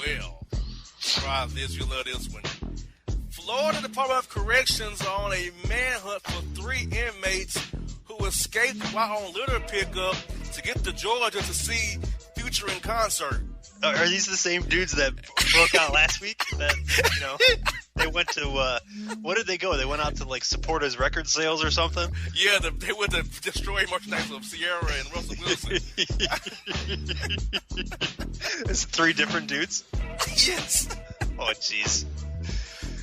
Well, try this. You love this one. Florida Department of Corrections on a manhunt for 3 inmates who escaped while on litter pickup to get to Georgia to see Future in concert. Are these the same dudes that broke out last week? That, they went to, what did they go? They went out to, support his record sales or something? Yeah, they went to destroy merchandise of Sierra and Russell Wilson. It's 3 different dudes? Yes. Oh, jeez.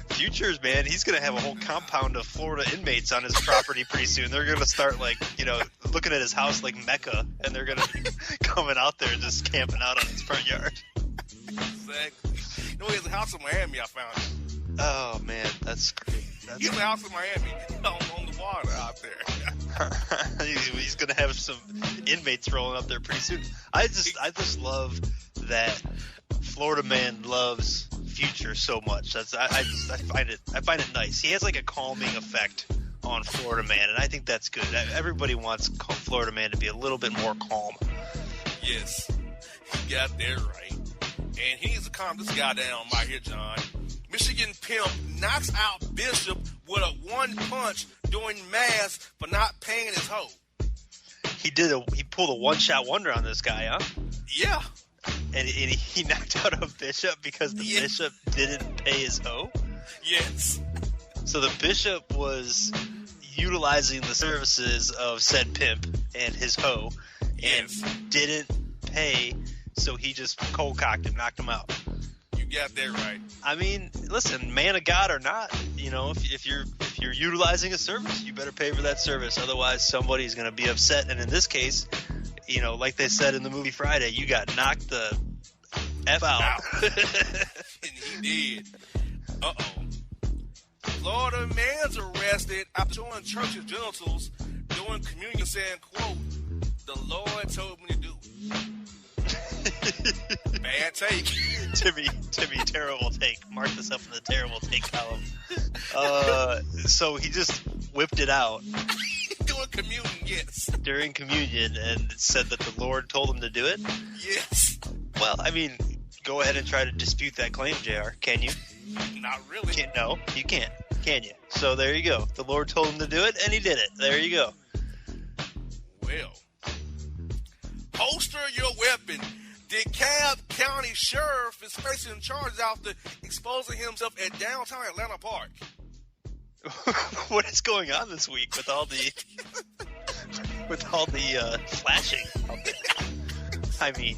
Futures, man, he's going to have a whole compound of Florida inmates on his property pretty soon. They're going to start, looking at his house like Mecca, and they're going to be coming out there and just camping out on his front yard. Exactly. He has a house in Miami, I found. Oh, man, that's great. He has a house in Miami on the water out there. He's going to have some inmates rolling up there pretty soon. I just love that Florida man loves Future so much. I find it nice. He has a calming effect on Florida man, and I think that's good. Everybody wants Florida man to be a little bit more calm. Yes, he got that right. And he needs to calm this guy down right here, John. Michigan pimp knocks out Bishop with a 1-punch doing mass for not paying his hoe. He pulled a one-shot wonder on this guy, huh? Yeah. And he knocked out a bishop because the bishop didn't pay his hoe? Yes. So the bishop was utilizing the services of said pimp and his hoe and didn't pay, so he just cold-cocked him, knocked him out. You got that right. I mean, listen, man of God or not, if you're utilizing a service, you better pay for that service. Otherwise, somebody's going to be upset. And in this case, like they said in the movie Friday, you got knocked the F out. And he did. Uh-oh. Florida man's arrested after showing church's genitals during communion saying, quote, "The Lord told me to do it." Bad take. Timmy, terrible take. Mark this up in the terrible take column. So he just whipped it out. During communion, yes. During communion, and said that the Lord told him to do it? Yes. Well, I mean, go ahead and try to dispute that claim, JR. Can you? Not really. No, you can't. Can you? So there you go. The Lord told him to do it, and he did it. There you go. Well, holster your weapon. DeKalb County Sheriff is facing charges after exposing himself at downtown Atlanta Park. What is going on this week with all the flashing out there? I mean,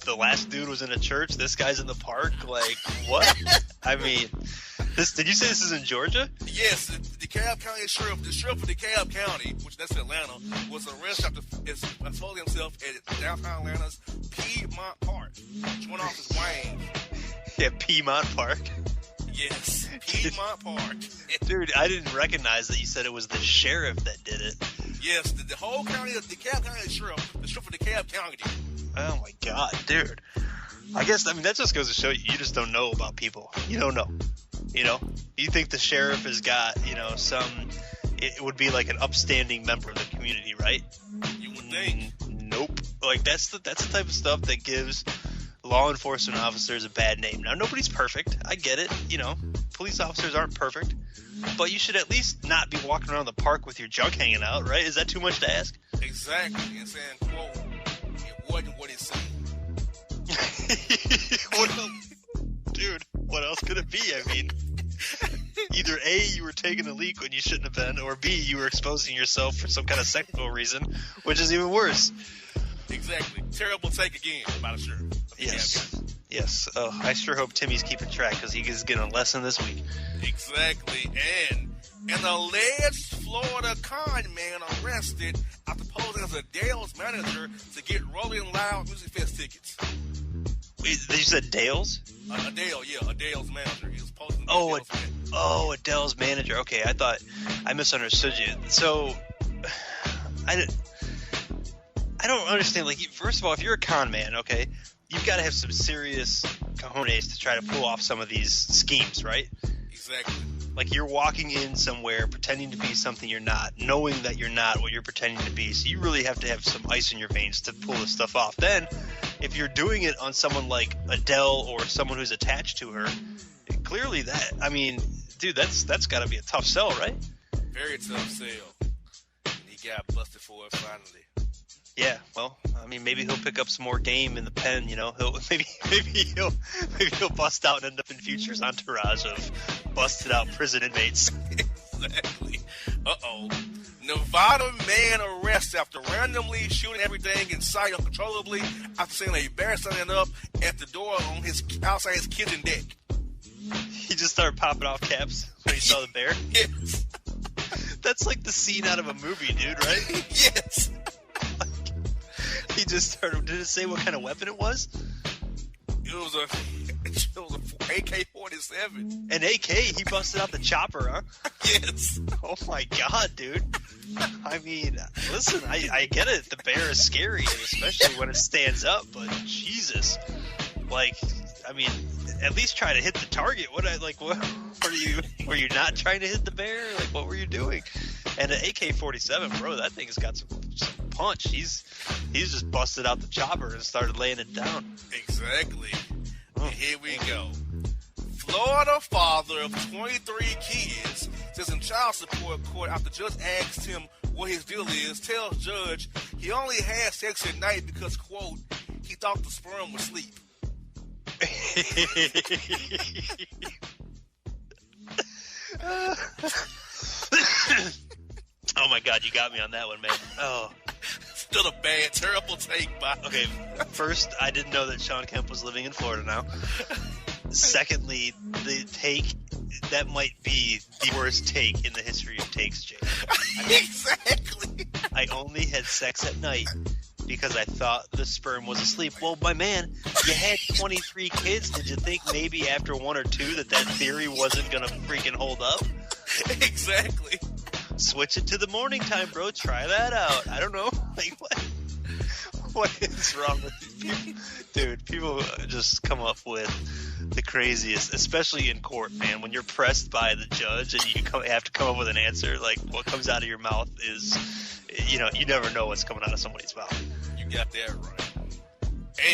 the last dude was in a church. This guy's in the park. Like, what? I mean, did you say this is in Georgia? Yes, the DeKalb County Sheriff, the sheriff of DeKalb County, which that's Atlanta, was arrested after exposing himself at downtown Atlanta's Piedmont Park, showing off his wang. Yeah, Piedmont Park. Yes, Piedmont Park. Dude, I didn't recognize that you said it was the sheriff that did it. Yes, the whole county of DeKalb County Sheriff, the sheriff of DeKalb County. Oh my God, dude. I guess, that just goes to show you just don't know about people. You don't know. You think the sheriff has got, it would be like an upstanding member of the community, right? You would think. Nope. Like, that's the type of stuff that gives law enforcement officers a bad name. Now, nobody's perfect. I get it. Police officers aren't perfect. But you should at least not be walking around the park with your junk hanging out, right? Is that too much to ask? Exactly. And saying, quote, it wasn't what it seemed. What else? Dude, what else could it be? I mean, either A, you were taking a leak when you shouldn't have been, or B, you were exposing yourself for some kind of sexual reason, which is even worse. Exactly. Terrible take again about a sheriff. Yes. Oh, I sure hope Timmy's keeping track because he is getting a lesson this week. Exactly. And an alleged Florida con man arrested after posing as a Dale's manager to get Rolling Loud Music Fest tickets. Wait, you said Dale's? A Dale's manager. He was posing a Dale's manager. Okay, I misunderstood you. So, I don't understand. Like, first of all, if you're a con man, okay, you've got to have some serious cojones to try to pull off some of these schemes, right? Exactly. Like, you're walking in somewhere pretending to be something you're not, knowing that you're not what you're pretending to be. So you really have to have some ice in your veins to pull this stuff off. Then, if you're doing it on someone like Adele or someone who's attached to her, clearly that, I mean, dude, that's got to be a tough sell, right? Very tough sell. He got busted for it finally. Yeah, well, I mean, maybe he'll pick up some more game in the pen. You know, maybe he'll bust out and end up in Future's entourage of busted out prison inmates. Exactly. Nevada man arrested after randomly shooting everything in sight uncontrollably after seeing a bear standing up at the door on outside his kitchen deck. He just started popping off caps when he saw the bear. Yes. That's like the scene out of a movie, dude, right? Yes. He just started. Did it say what kind of weapon it was? It was a AK-47. An AK? He busted out the chopper, huh? Yes. Oh my god, dude. I mean, listen, I get it. The bear is scary, and especially when it stands up. But Jesus, like, I mean, at least try to hit the target. What were you not trying to hit the bear? Like, what were you doing? And an AK-47, bro, that thing's got some punch. He's just busted out the chopper and started laying it down. Exactly. And here we go. Florida father of 23 kids says in child support court after judge asked him what his deal is, tells judge he only had sex at night because, quote, he thought the sperm would sleep. Oh my god, you got me on that one, man. Oh. Still a bad, terrible take by. Okay, first, I didn't know that Sean Kemp was living in Florida now. Secondly, the take, that might be the worst take in the history of takes, Jake. Exactly. I only had sex at night because I thought the sperm was asleep. Well, my man, you had 23 kids. Did you think maybe after one or two that theory wasn't going to freaking hold up? Exactly. Switch it to the morning time, bro. Try that out. I don't know. Like, what is wrong with these people? Dude, people just come up with the craziest, especially in court, man. When you're pressed by the judge and you have to come up with an answer, like, what comes out of your mouth is, you know, you never know what's coming out of somebody's mouth. You got that right.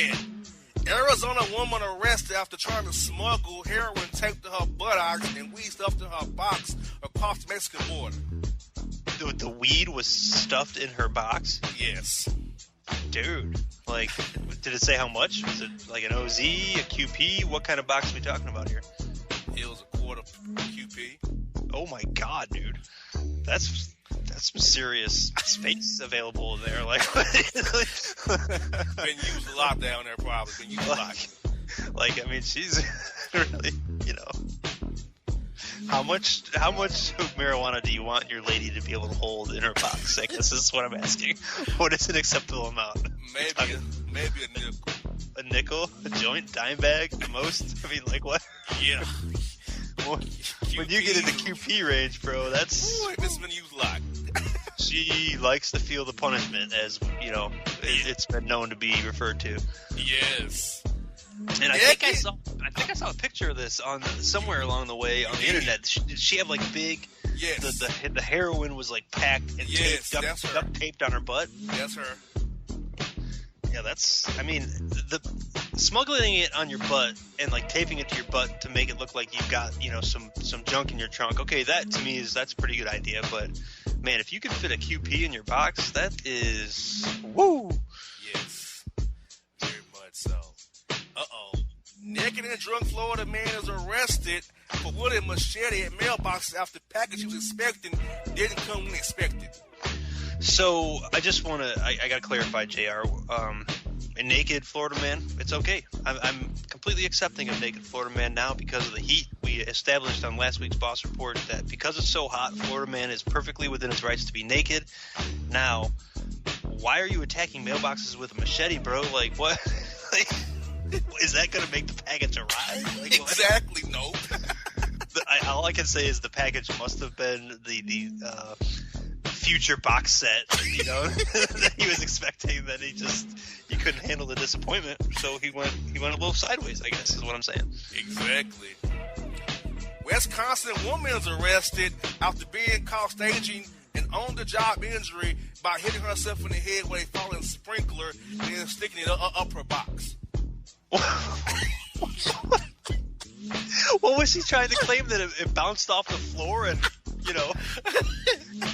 And Arizona woman arrested after trying to smuggle heroin taped to her buttocks and weed stuffed in her box across the Mexican border. The weed was stuffed in her box? Yes. Dude, like, did it say how much? Was it like an OZ, a QP? What kind of box are we talking about here? It was a quarter QP. Oh my god, dude. That's some serious space available in there. Like, been used a lot down there, probably. Been used a lot. Like, I mean, she's really, you know. How much marijuana do you want your lady to be able to hold in her box? I guess is what I'm asking. What is an acceptable amount? Maybe a nickel. A nickel? A joint? Dime bag? The most? I mean, like, what? Yeah. When you get into QP range, bro, that's... Ooh, this has been used a lot. She likes to feel the punishment, as, you know, it's been known to be referred to. Yes. And I think I saw a picture of this on somewhere along the way on the internet. Did she have like big? Yes. The heroin was like packed and duct taped on her butt. That's her. Yeah, that's. I mean, the smuggling it on your butt and like taping it to your butt to make it look like you've got, you know, some junk in your trunk. Okay, that to me that's a pretty good idea. But man, if you can fit a QP in your box, that is woo. Yes, very much so. Naked and drunk Florida man is arrested for wielding machete at mailboxes after package he was expecting didn't come when expected. So I just want to, I got to clarify, JR. A naked Florida man, it's okay. I'm completely accepting of naked Florida man now because of the heat. We established on last week's Boss Report that because it's so hot, Florida man is perfectly within his rights to be naked. Now, why are you attacking mailboxes with a machete, bro? Like, what? Like, is that going to make the package arrive? Like, exactly, no. All I can say is the package must have been the future box set, you know, that he was expecting, that he couldn't handle the disappointment, so he went a little sideways, I guess, is what I'm saying. Exactly. Wisconsin woman is arrested after being caught staging an on-the-job injury by hitting herself in the head with a falling sprinkler and then sticking it up her box. What was she trying to claim, that it bounced off the floor and,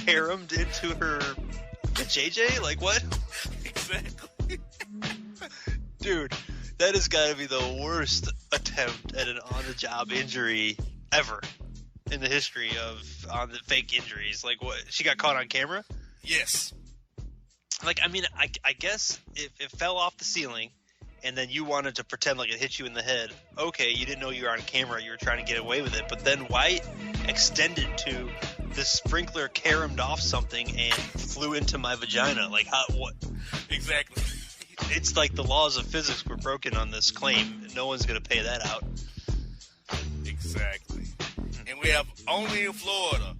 caromed into her JJ? Like, what? Exactly. Dude, that has got to be the worst attempt at an on-the-job injury ever in the history of on the fake injuries. Like, what? She got caught on camera? Yes. Like, I mean, I guess if it fell off the ceiling and then you wanted to pretend like it hit you in the head, okay, you didn't know you were on camera, you were trying to get away with it. But then why extend it to the sprinkler caromed off something and flew into my vagina? Like, how? What? Exactly. It's like the laws of physics were broken on this claim. No one's going to pay that out. Exactly. And we have only in Florida.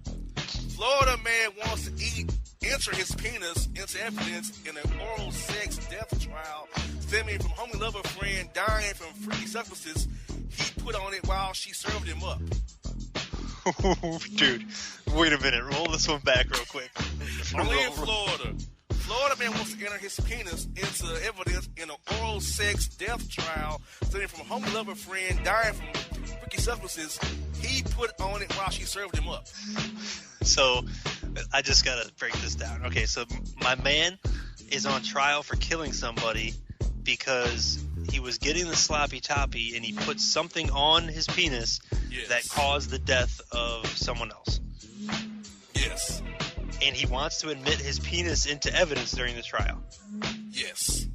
Florida man wants to enter his penis into evidence in an oral sex death trial stemming from homie lover friend dying from freaky substances he put on it while she served him up. Dude, wait a minute. Roll this one back real quick. Only in Florida. Florida man wants to enter his penis into evidence in an oral sex death trial stemming from homie lover friend dying from freaky substances he put on it while she served him up. So, I just got to break this down. Okay, so my man is on trial for killing somebody because he was getting the sloppy toppy and he put something on his penis that caused the death of someone else. Yes. And he wants to admit his penis into evidence during the trial. Yes.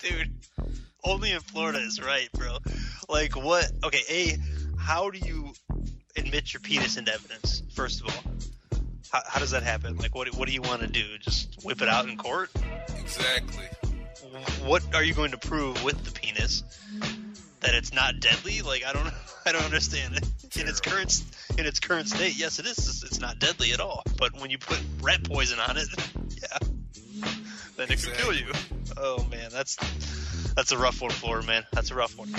Dude, only in Florida is right, bro. Like, what? Okay, how do you admit your penis into evidence, first of all? How does that happen? Like, what do you want to do? Just whip it out in court? Exactly. What are you going to prove with the penis? That it's not deadly? Like, I don't understand it. In its current state, yes, it is. It's not deadly at all. But when you put rat poison on it, yeah, then it could kill you. Oh man, that's a rough one, Florida man. That's a rough one.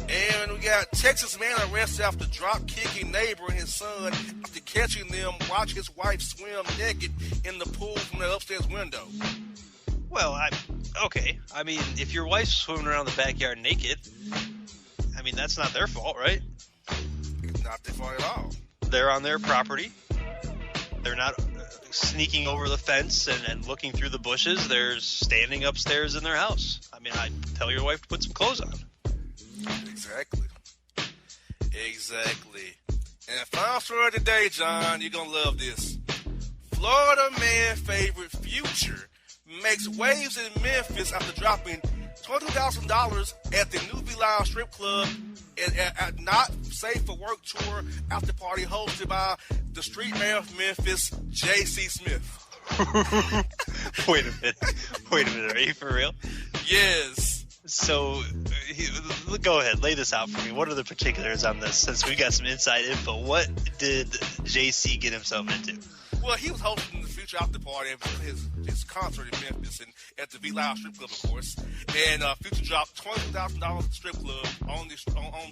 And we got Texas man arrested after drop-kicking neighbor and his son after catching them watch his wife swim naked in the pool from the upstairs window. Well, okay. I mean, if your wife's swimming around the backyard naked, I mean, that's not their fault, right? It's not their fault at all. They're on their property. They're not sneaking over the fence and looking through the bushes. They're standing upstairs in their house. I mean, I'd tell your wife to put some clothes on. Exactly. And final story today, John, you're going to love this. Florida man favorite Future makes waves in Memphis after dropping $22,000 at the New V-Line strip club at Not Safe for Work tour after party hosted by the street mayor of Memphis, J.C. Smith. Wait a minute. Are you for real? Yes. So, go ahead, lay this out for me. What are the particulars on this? Since we got some inside info, what did JC get himself into? Well, he was hosting the Future after party at his concert in Memphis and at the V-Live strip club, of course. And Future dropped $20,000 at the strip club on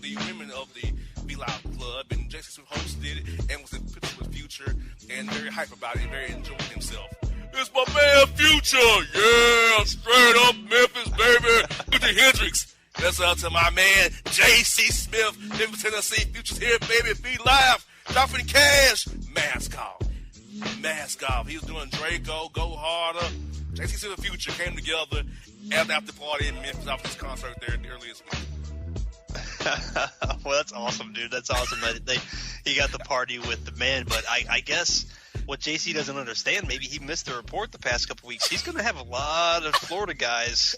the women of the V-Live club, and JC Smith hosted it and was in picture with Future and very hype about it, very enjoying himself. It's my man Future, yeah, straight up Memphis, baby, with the Hendrix. That's out to my man J.C. Smith, Memphis, Tennessee. Future's here, baby, be live, dropping cash, mask off. He was doing Draco, Go Harder. J.C. Smith and Future came together at the after party in Memphis after this concert there earlier this week. Well, that's awesome, dude. That's awesome that he got the party with the man, but I guess what JC doesn't understand, maybe he missed the report the past couple weeks. He's going to have a lot of Florida guys,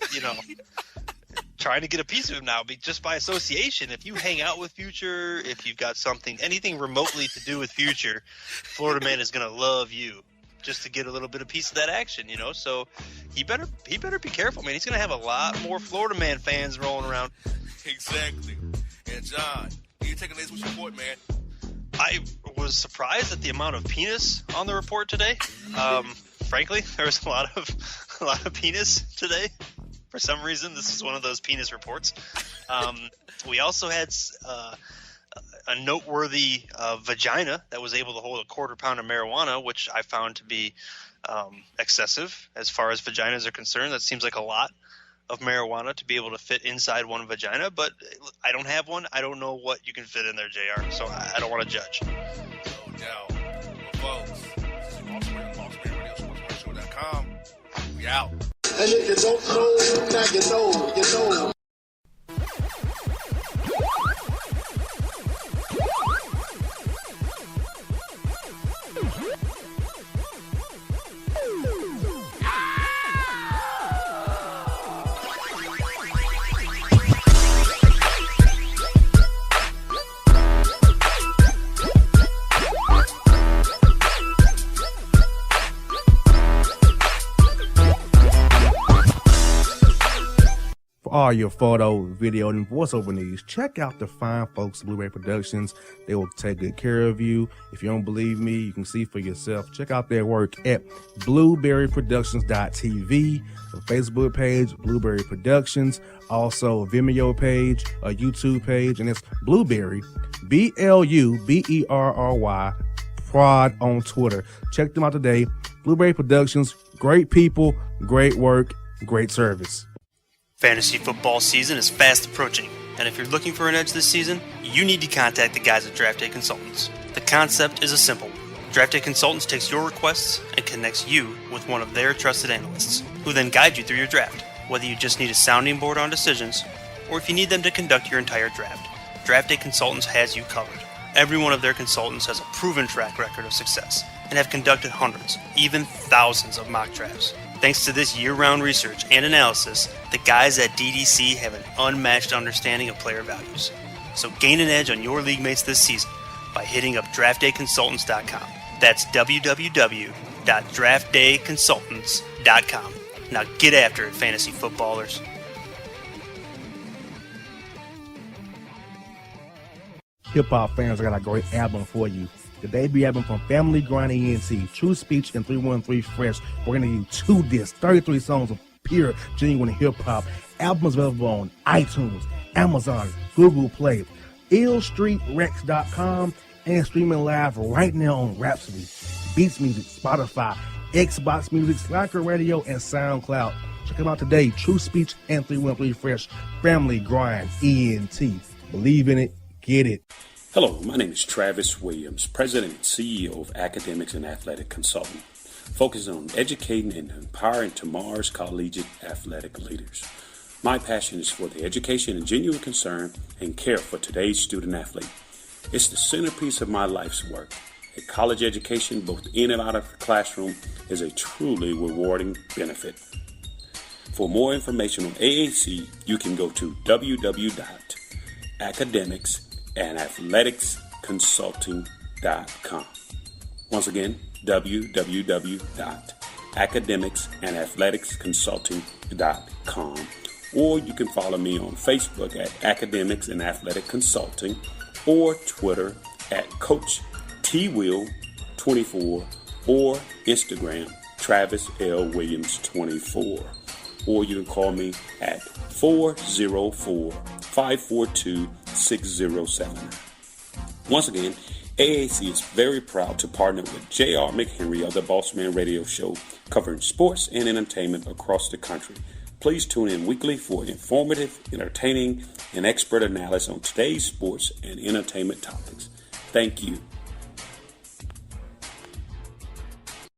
trying to get a piece of him now, just by association. If you hang out with Future, if you've got anything remotely to do with Future, Florida man is going to love you just to get a little bit of piece of that action, So he better be careful, man. He's going to have a lot more Florida man fans rolling around. Exactly. And John, you taking this with report, man? I was surprised at the amount of penis on the report today. Frankly, there was a lot of penis today. For some reason, this is one of those penis reports. We also had a noteworthy vagina that was able to hold a quarter pound of marijuana, which I found to be excessive as far as vaginas are concerned. That seems like a lot of marijuana to be able to fit inside one vagina, but I don't have one. I don't know what you can fit in there, JR, so I don't want to judge. No doubt. Well, folks, this is BossmanShow.com. We out. And if you don't know, now you know. For all your photo, video, and voiceover needs, check out the fine folks at Blueberry Productions. They will take good care of you. If you don't believe me, you can see for yourself. Check out their work at blueberryproductions.tv, the Facebook page, Blueberry Productions, also a Vimeo page, a YouTube page, and it's Blueberry, BLUBERRY, Prod on Twitter. Check them out today. Blueberry Productions, great people, great work, great service. Fantasy football season is fast approaching, and if you're looking for an edge this season, you need to contact the guys at Draft Day Consultants. The concept is a simple one. Draft Day Consultants takes your requests and connects you with one of their trusted analysts, who then guide you through your draft. Whether you just need a sounding board on decisions, or if you need them to conduct your entire draft, Draft Day Consultants has you covered. Every one of their consultants has a proven track record of success, and have conducted hundreds, even thousands of mock drafts. Thanks to this year-round research and analysis, the guys at DDC have an unmatched understanding of player values. So gain an edge on your league mates this season by hitting up draftdayconsultants.com. That's www.draftdayconsultants.com. Now get after it, fantasy footballers. Hip-hop fans, I got a great album for you. The debut album from Family Grind ENT, True Speech and 313 Fresh. We're going to give you 2 discs, 33 songs of pure, genuine hip-hop. Albums available on iTunes, Amazon, Google Play, illstreetrex.com, and streaming live right now on Rhapsody, Beats Music, Spotify, Xbox Music, Slacker Radio, and SoundCloud. Check them out today, True Speech and 313 Fresh, Family Grind ENT. Believe in it, get it. Hello, my name is Travis Williams, President and CEO of Academics and Athletic Consulting, focusing on educating and empowering tomorrow's collegiate athletic leaders. My passion is for the education and genuine concern and care for today's student athlete. It's the centerpiece of my life's work. A college education, both in and out of the classroom, is a truly rewarding benefit. For more information on AAC, you can go to www.academicsandathleticsconsulting.com. Once again, www.academicsandathleticsconsulting.com. Or you can follow me on Facebook at Academics and Athletic Consulting, or Twitter at Coach TWill24, or Instagram Travis L. Williams 24. Or you can call me at 404-542-6079. Once again, AAC is very proud to partner with J.R. McHenry of the Bossman Radio Show, covering sports and entertainment across the country. Please tune in weekly for informative, entertaining, and expert analysis on today's sports and entertainment topics. Thank you.